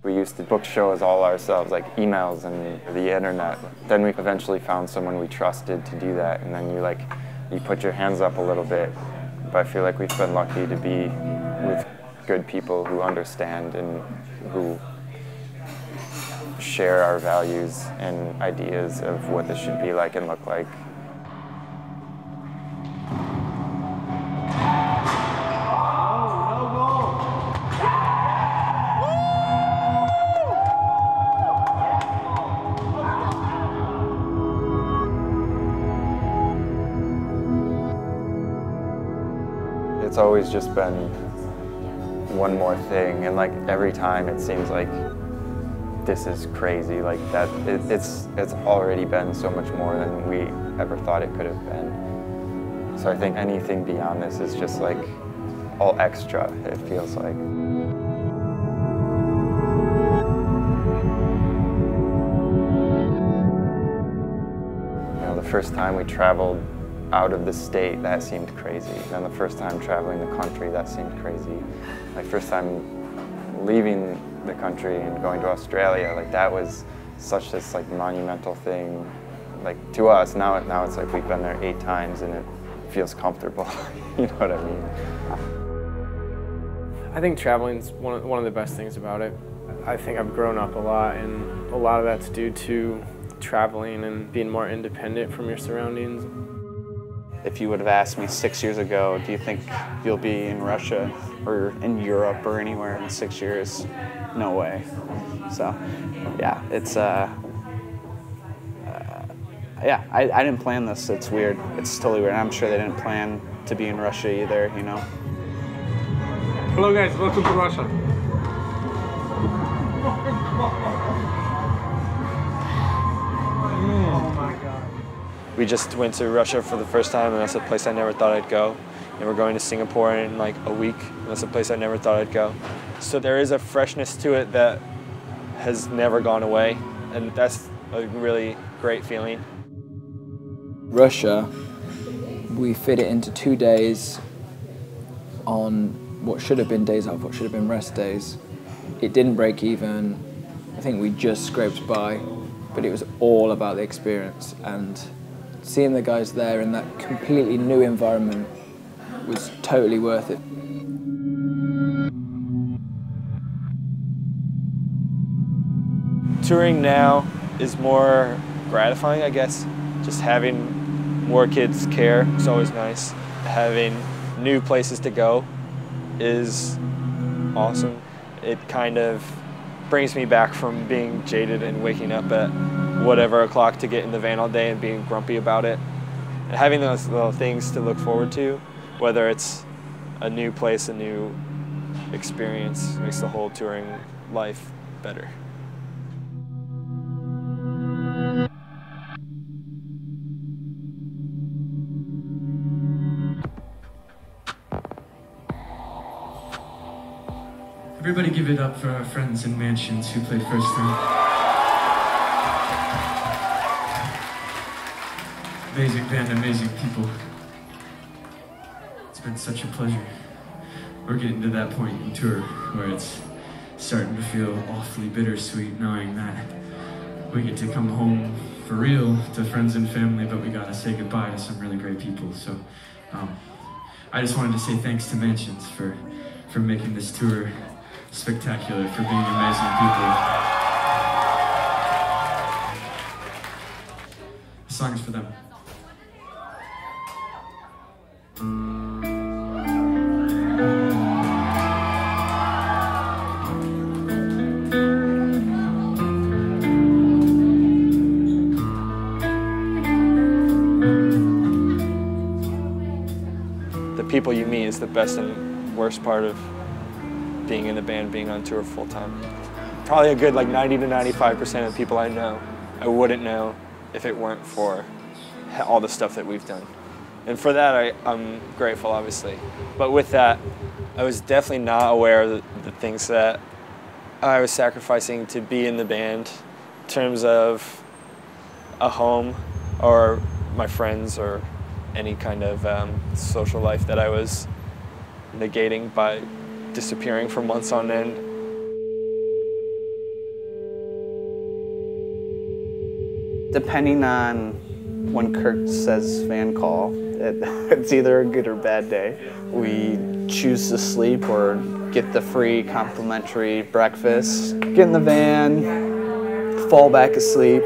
We used to book shows all ourselves, like emails and the internet. Then we eventually found someone we trusted to do that, and then you put your hands up a little bit. But I feel like we've been lucky to be with good people who understand and who share our values and ideas of what this should be like and look like. It's always just been one more thing, and like every time it seems like this is crazy, like that it's already been so much more than we ever thought it could have been. So I think anything beyond this is just like all extra, it feels like. You know, the first time we traveled out of the state, that seemed crazy. Then the first time traveling the country, that seemed crazy. My first time leaving the country and going to Australia, like that was such this like monumental thing. Like to us, now it's like we've been there 8 times and it feels comfortable. You know what I mean? I think traveling's one of the best things about it. I think I've grown up a lot, and a lot of that's due to traveling and being more independent from your surroundings. If you would have asked me 6 years ago, do you think you'll be in Russia or in Europe or anywhere in 6 years? No way. So, yeah, it's, yeah, I didn't plan this. It's weird. It's totally weird. I'm sure they didn't plan to be in Russia either, you know? Hello guys, welcome to Russia. Oh my God. We just went to Russia for the first time, and that's a place I never thought I'd go. And we're going to Singapore in like a week, and that's a place I never thought I'd go. So there is a freshness to it that has never gone away, and that's a really great feeling. Russia, we fit it into 2 days on what should have been days off, what should have been rest days. It didn't break even. I think we just scraped by, but it was all about the experience, and seeing the guys there in that completely new environment was totally worth it. Touring now is more gratifying, I guess. Just having more kids care is always nice. Having new places to go is awesome. It kind of brings me back from being jaded and waking up at whatever o'clock to get in the van all day and being grumpy about it. And having those little things to look forward to, whether it's a new place, a new experience, makes the whole touring life better. Everybody give it up for our friends in Mansions who played first round. Amazing band, amazing people. It's been such a pleasure. We're getting to that point in tour where it's starting to feel awfully bittersweet knowing that we get to come home for real to friends and family, but we gotta say goodbye to some really great people. So I just wanted to say thanks to Mansions for making this tour spectacular, for being amazing people. The song is for them. The people you meet is the best and worst part of being in the band, being on tour full time. Probably a good 90 to 95% of the people I know, I wouldn't know if it weren't for all the stuff that we've done. And for that, I'm grateful, obviously. But with that, I was definitely not aware of the things that I was sacrificing to be in the band in terms of a home or my friends or any kind of social life that I was negating by disappearing for months on end. Depending on when Kurt says van call, it's either a good or bad day. We choose to sleep or get the free complimentary breakfast, get in the van, fall back asleep.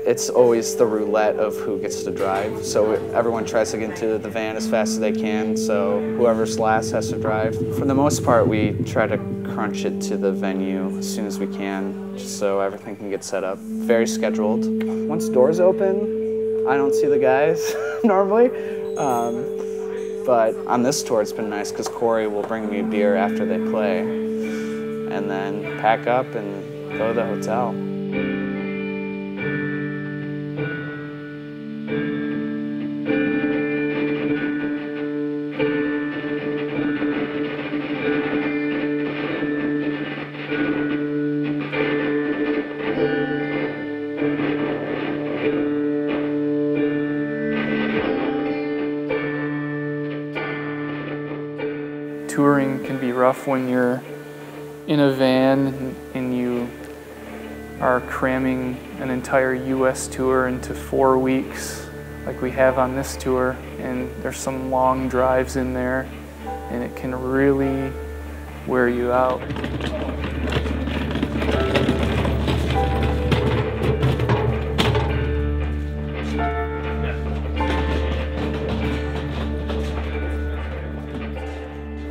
It's always the roulette of who gets to drive. So everyone tries to get into the van as fast as they can, so whoever's last has to drive. For the most part, we try to crunch it to the venue as soon as we can, just so everything can get set up. Very scheduled. Once doors open, I don't see the guys normally. But on this tour, it's been nice because Corey will bring me a beer after they play, and then pack up and go to the hotel. Touring can be rough when you're in a van and you are cramming an entire US tour into 4 weeks like we have on this tour, and there's some long drives in there and it can really wear you out.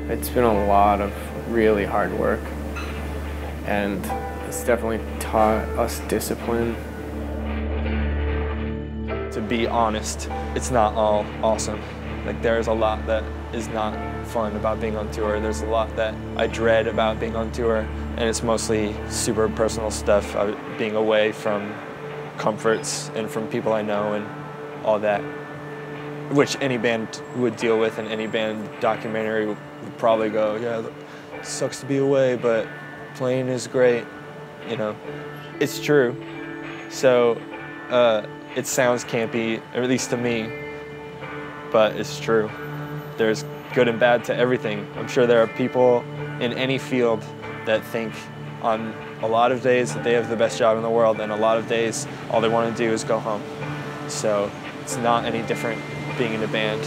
It's been a lot of really hard work, and it's definitely taught us discipline. To be honest, it's not all awesome. There's a lot that is not fun about being on tour. There's a lot that I dread about being on tour, and it's mostly super personal stuff, being away from comforts and from people I know and all that, which any band would deal with, and any band documentary would probably go, yeah, it sucks to be away, but playing is great, you know. It's true. So it sounds campy, or at least to me, but it's true. There's good and bad to everything. I'm sure there are people in any field that think on a lot of days that they have the best job in the world, and a lot of days all they want to do is go home. So it's not any different being in a band.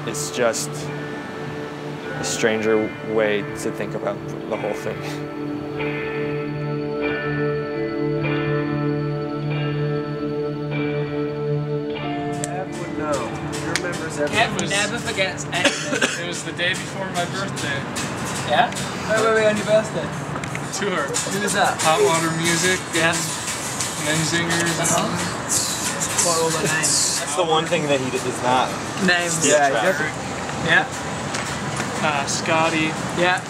It's just a stranger way to think about the whole thing. Kev would know. He remembers everything. Kev never forgets anything. It was the day before my birthday. Yeah? Where were we on your birthday? Tour. Who was that? Hot Water Music. Yeah. Menzingers and all that. What all the names? That's the one thing that he does not. Names. Yeah, he doesn't. Yeah. Scotty. Yeah.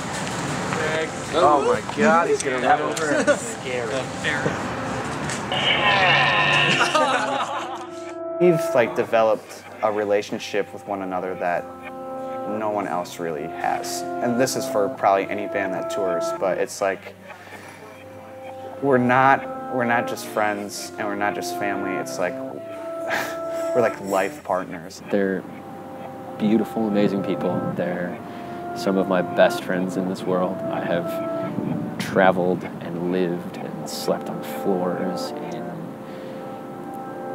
Greg. Oh my God, he's gonna run over and scary. We've like developed a relationship with one another that no one else really has. And this is for probably any band that tours, but it's like we're not just friends and we're not just family. It's like we're like life partners. They're beautiful, amazing people. They're some of my best friends in this world. I have traveled and lived and slept on floors in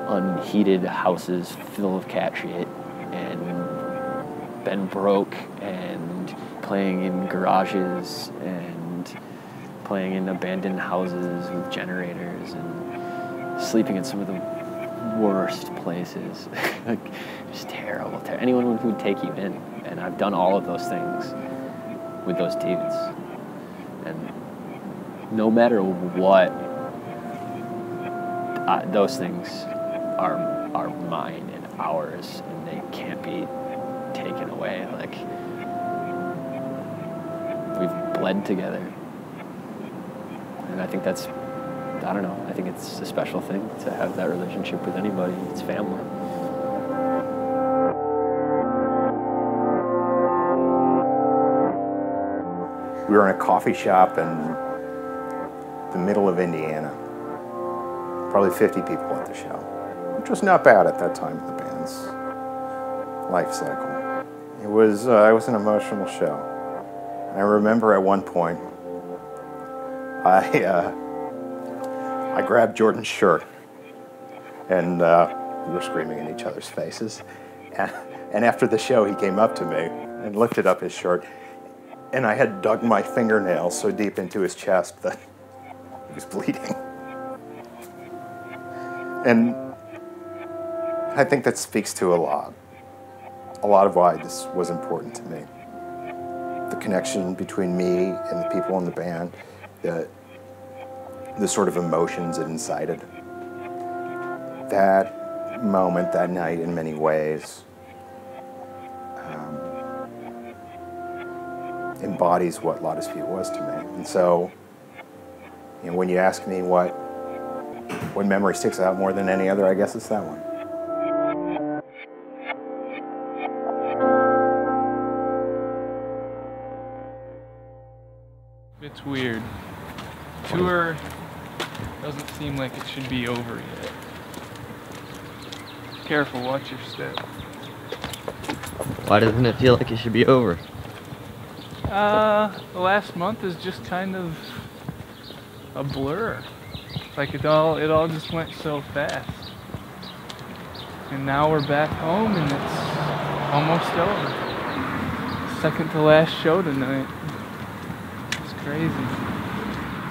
unheated houses full of cat shit and been broke and playing in garages and playing in abandoned houses with generators and sleeping in some of the worst places. Like, just terrible. Anyone who would take you in. And I've done all of those things with those dudes. And no matter what, those things are mine and ours, and they can't be taken away. Like, we've bled together. And I think that's, I don't know, I think it's a special thing to have that relationship with anybody. It's family. We were in a coffee shop in the middle of Indiana. Probably 50 people at the show, which was not bad at that time in the band's life cycle. It was an emotional show. I remember at one point, I grabbed Jordan's shirt, and we were screaming in each other's faces. And after the show, he came up to me and lifted up his shirt, and I had dug my fingernails so deep into his chest that he was bleeding. And I think that speaks to a lot of why this was important to me. The connection between me and the people in the band, the sort of emotions it incited. That moment, that night, in many ways, embodies what La Dispute was to me. And so, you know, when you ask me what memory sticks out more than any other, I guess it's that one. It's weird. Tour doesn't seem like it should be over yet. Careful, watch your step. Why doesn't it feel like it should be over? The last month is just kind of a blur. Like it all just went so fast. And now we're back home and it's almost over. Second to last show tonight. It's crazy.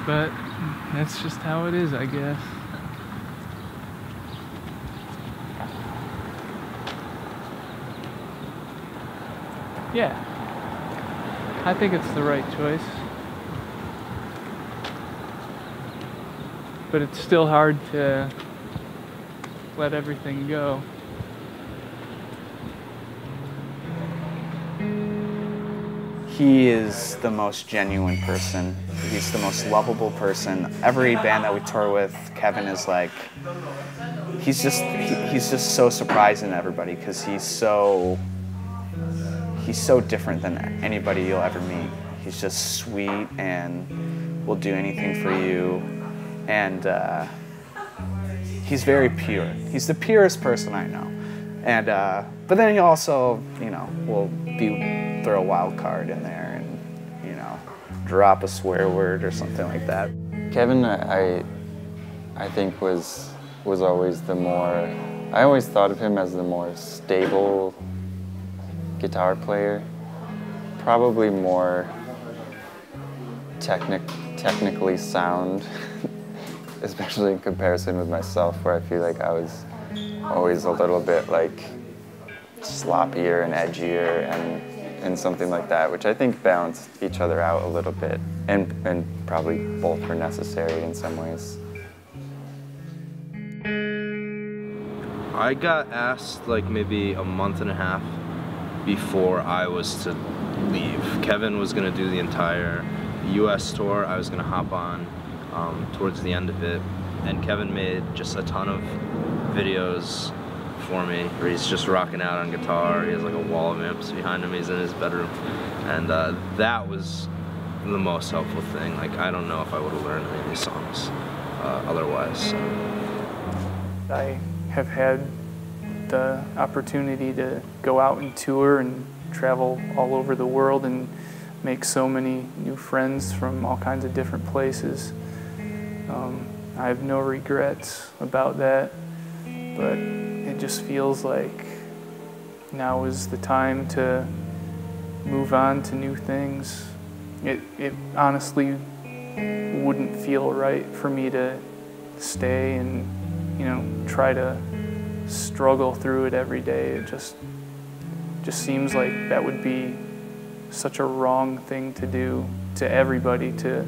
But that's just how it is, I guess. Yeah. I think it's the right choice. But it's still hard to let everything go. He is the most genuine person. He's the most lovable person. Every band that we tour with, Kevin is like, he's just so surprising to everybody because he's so different than anybody you'll ever meet. He's just sweet and will do anything for you. And he's very pure. He's the purest person I know. And but then he also, you know, will throw a wild card in there and, you know, drop a swear word or something like that. Kevin, I think was always the more. I always thought of him as the more stable guitar player, probably more technically sound, especially in comparison with myself, where I feel like I was always a little bit like sloppier and edgier and something like that, which I think balanced each other out a little bit, and probably both were necessary in some ways. I got asked like maybe a month and a half before I was to leave. Kevin was gonna do the entire US tour. I was gonna hop on towards the end of it. And Kevin made just a ton of videos for me where he's just rocking out on guitar. He has like a wall of amps behind him. He's in his bedroom. And that was the most helpful thing. Like, I don't know if I would have learned any of these songs otherwise. So. I have had the opportunity to go out and tour and travel all over the world and make so many new friends from all kinds of different places. I have no regrets about that, but it just feels like now is the time to move on to new things. It honestly wouldn't feel right for me to stay and, you know, try to struggle through it every day. It just seems like that would be such a wrong thing to do to everybody, to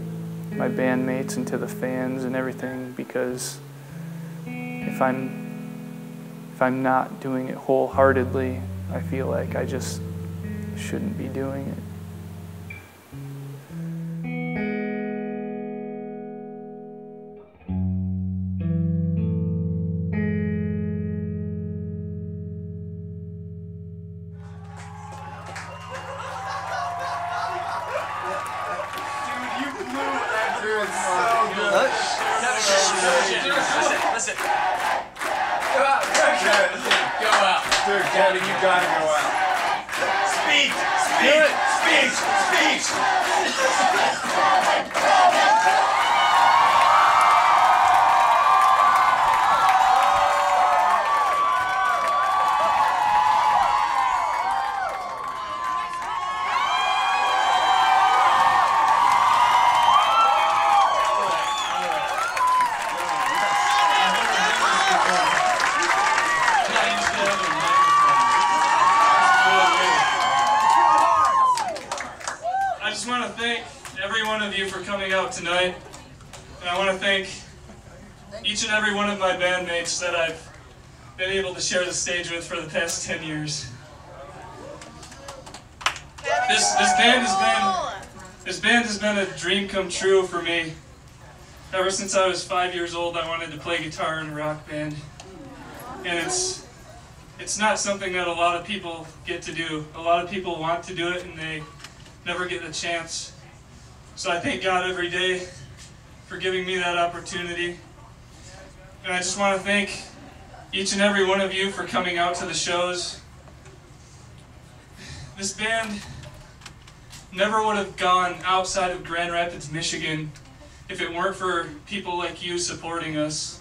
my bandmates and to the fans and everything, because if I'm not doing it wholeheartedly, I feel like I just shouldn't be doing it. Listen. Go out. Go out. Dude, Kevin, you gotta go out. Speech. I just want to thank every one of you for coming out tonight, and I want to thank each and every one of my bandmates that I've been able to share the stage with for the past 10 years. This band has been a dream come true for me. Ever since I was 5 years old, I wanted to play guitar in a rock band, and it's not something that a lot of people get to do. A lot of people want to do it, and they never get the chance. So I thank God every day for giving me that opportunity. And I just want to thank each and every one of you for coming out to the shows. This band never would have gone outside of Grand Rapids, Michigan if it weren't for people like you supporting us,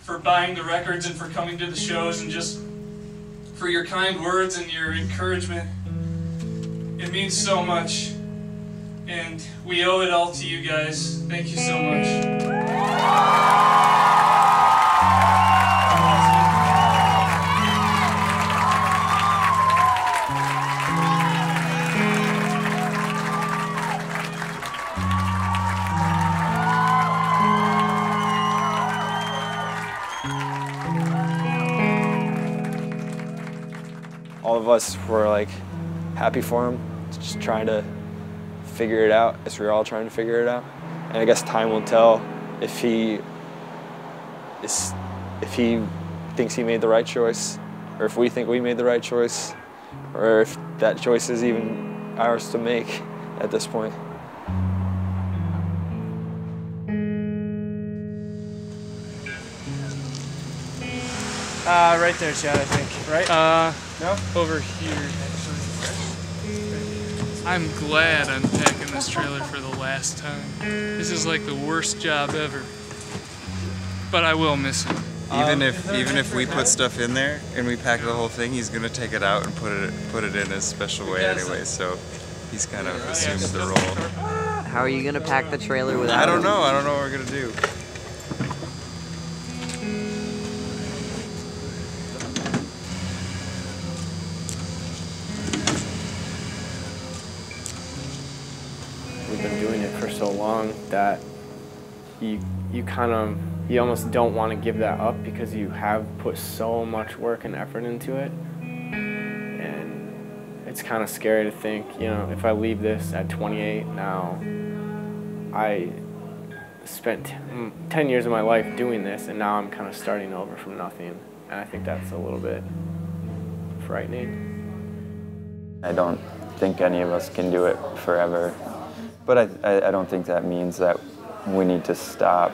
for buying the records and for coming to the shows, and just for your kind words and your encouragement. It means so much, and we owe it all to you guys. Thank you so much. All of us were like happy for him, just trying to figure it out as we were all trying to figure it out. And I guess time will tell if he thinks he made the right choice, or if we think we made the right choice, or if that choice is even ours to make at this point. Right there, Chad, I think. Right? No? Over here, actually. I'm glad I'm packing this trailer for the last time. This is like the worst job ever. But I will miss it. Even if we put stuff in there and we pack the whole thing, he's gonna take it out and put it in a special way anyway. So he's kind of assumed the role. How are you gonna pack the trailer without? I don't know. I don't know what we're gonna do. We've been doing it for so long that you kind of you almost don't want to give that up because you have put so much work and effort into it. And it's kind of scary to think, you know, if I leave this at 28 now, I spent 10 years of my life doing this, and now I'm kind of starting over from nothing. And I think that's a little bit frightening. I don't think any of us can do it forever, but I don't think that means that we need to stop.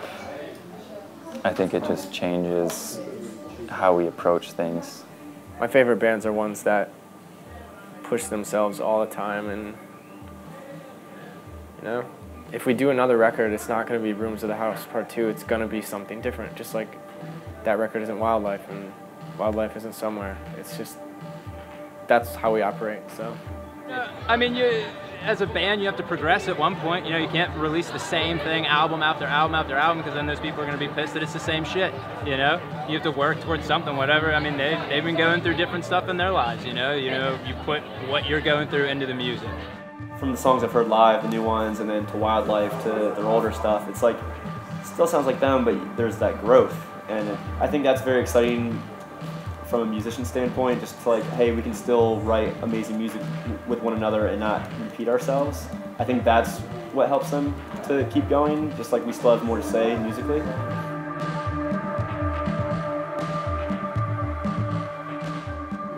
I think it just changes how we approach things. My favorite bands are ones that push themselves all the time, and you know, if we do another record, it's not going to be Rooms of the House Part 2. It's going to be something different, just like that record isn't Wildlife and Wildlife isn't Somewhere. It's just, that's how we operate, so. I mean, as a band, you have to progress at one point. You know, you can't release the same thing album after album after album, because then those people are going to be pissed that it's the same shit, you know? You have to work towards something, whatever. I mean, they've been going through different stuff in their lives, you know? You put what you're going through into the music. From the songs I've heard live, the new ones, and then to Wildlife, to their older stuff, it's like, it still sounds like them, but there's that growth. And I think that's very exciting from a musician standpoint, just to like, hey, we can still write amazing music with one another and not repeat ourselves. I think that's what helps them to keep going, just like we still have more to say musically.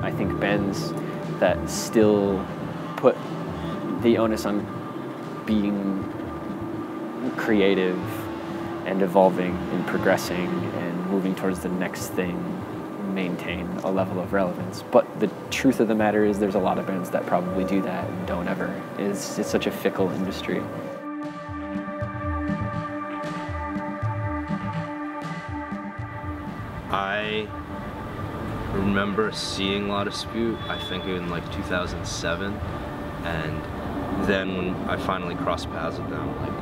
I think bands that still put the onus on being creative and evolving and progressing and moving towards the next thing maintain a level of relevance. But the truth of the matter is there's a lot of bands that probably do that and don't ever. It's such a fickle industry. I remember seeing La Dispute, I think in like 2007, and then when I finally crossed paths with them, like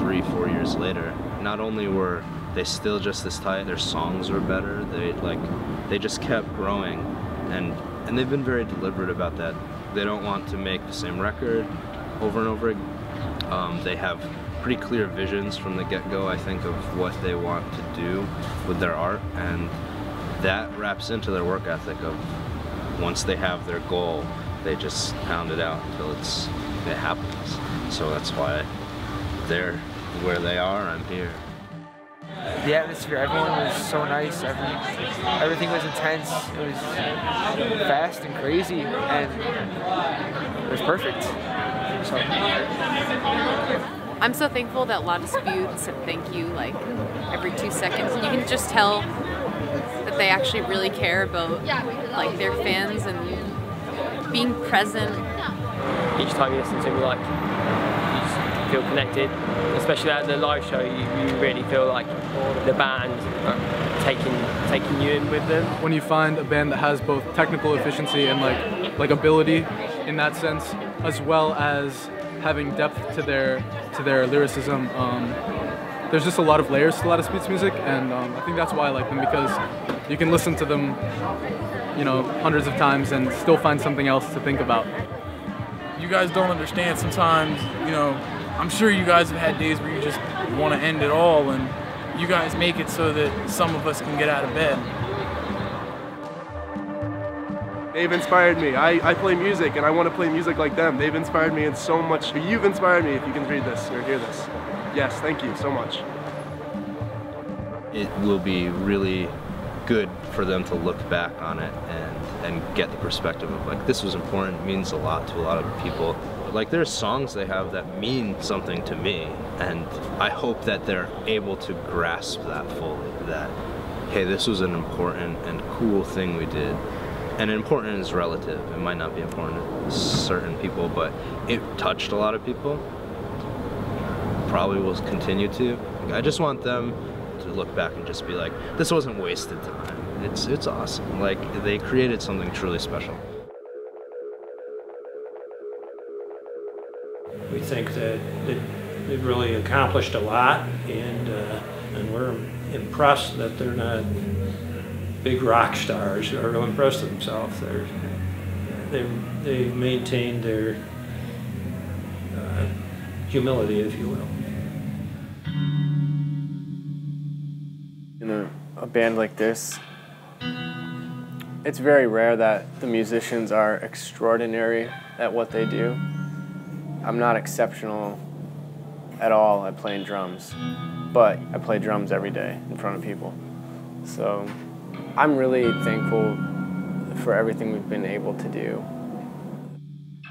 3-4 years later, not only were they still just as tight, their songs were better, they just kept growing, and they've been very deliberate about that. They don't want to make the same record over and over again. They have pretty clear visions from the get-go, I think, of what they want to do with their art, and that wraps into their work ethic of once they have their goal, they just pound it out until it happens. So that's why they're where they are, I'm here. The atmosphere, everyone was so nice, everything was intense, it was fast and crazy, and it was perfect. So. I'm so thankful that La Dispute said thank you like every 2 seconds. You can just tell that they actually really care about like their fans and being present. Each time you listen to me, like, you just feel connected. Especially at the live show, you really feel like the band are taking you in with them. When you find a band that has both technical efficiency and like ability in that sense, as well as having depth to their lyricism, there's just a lot of layers to La Dispute's music, and I think that's why I like them, because you can listen to them, you know, hundreds of times and still find something else to think about. You guys don't understand sometimes, you know, I'm sure you guys have had days where you just want to end it all, and you guys make it so that some of us can get out of bed. They've inspired me. I play music and I want to play music like them. They've inspired me in so much. You've inspired me if you can read this or hear this. Yes, thank you so much. It will be really good for them to look back on it and get the perspective of like, this was important, means a lot to a lot of people. Like, there's songs they have that mean something to me, and I hope that they're able to grasp that fully, that, hey, this was an important and cool thing we did. And important is relative. It might not be important to certain people, but it touched a lot of people. Probably will continue to. I just want them to look back and just be like, this wasn't wasted time. It's awesome. Like, they created something truly special. We think that they've really accomplished a lot, and we're impressed that they're not big rock stars or impressed themselves. They maintained their humility, if you will. a band like this, it's very rare that the musicians are extraordinary at what they do. I'm not exceptional at all at playing drums, but I play drums every day in front of people. So I'm really thankful for everything we've been able to do.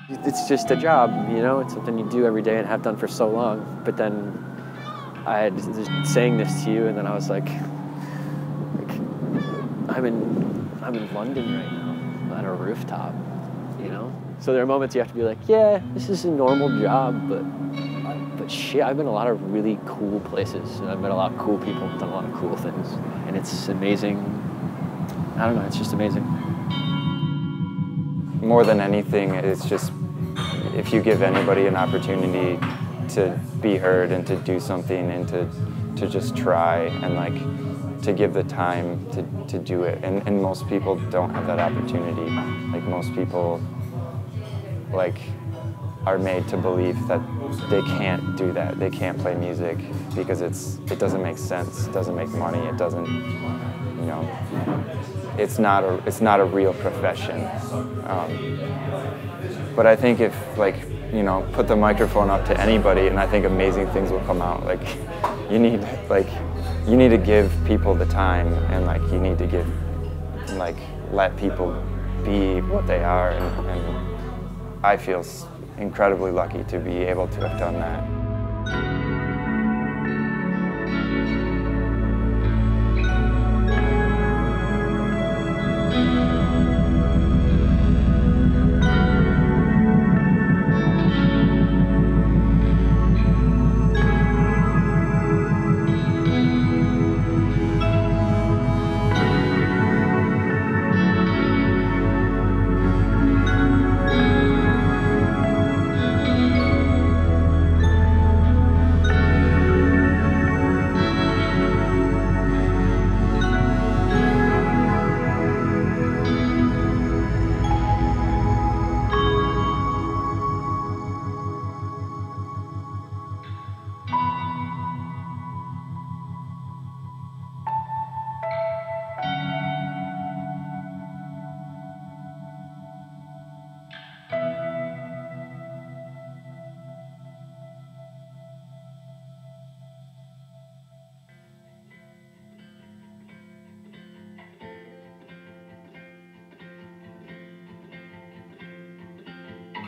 It's just a job, you know? It's something you do every day and have done for so long. But then I had just saying this to you, and then I was like I'm in London right now, on a rooftop, you know? So there are moments you have to be like, yeah, this is a normal job, but shit, I've been a lot of really cool places, and I've met a lot of cool people, done a lot of cool things, and it's amazing. I don't know, it's just amazing. More than anything, it's just if you give anybody an opportunity to be heard and to do something and to just try and like to give the time to do it. And most people don't have that opportunity. Like most people like are made to believe that they can't do that. They can't play music because it doesn't make sense. It doesn't make money. It doesn't, you know, it's not a real profession. But I think if like, you know, put the microphone up to anybody, and I think amazing things will come out. Like you need to give people the time, and like you need to give, like let people be what they are, and I feel incredibly lucky to be able to have done that.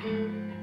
Thank you.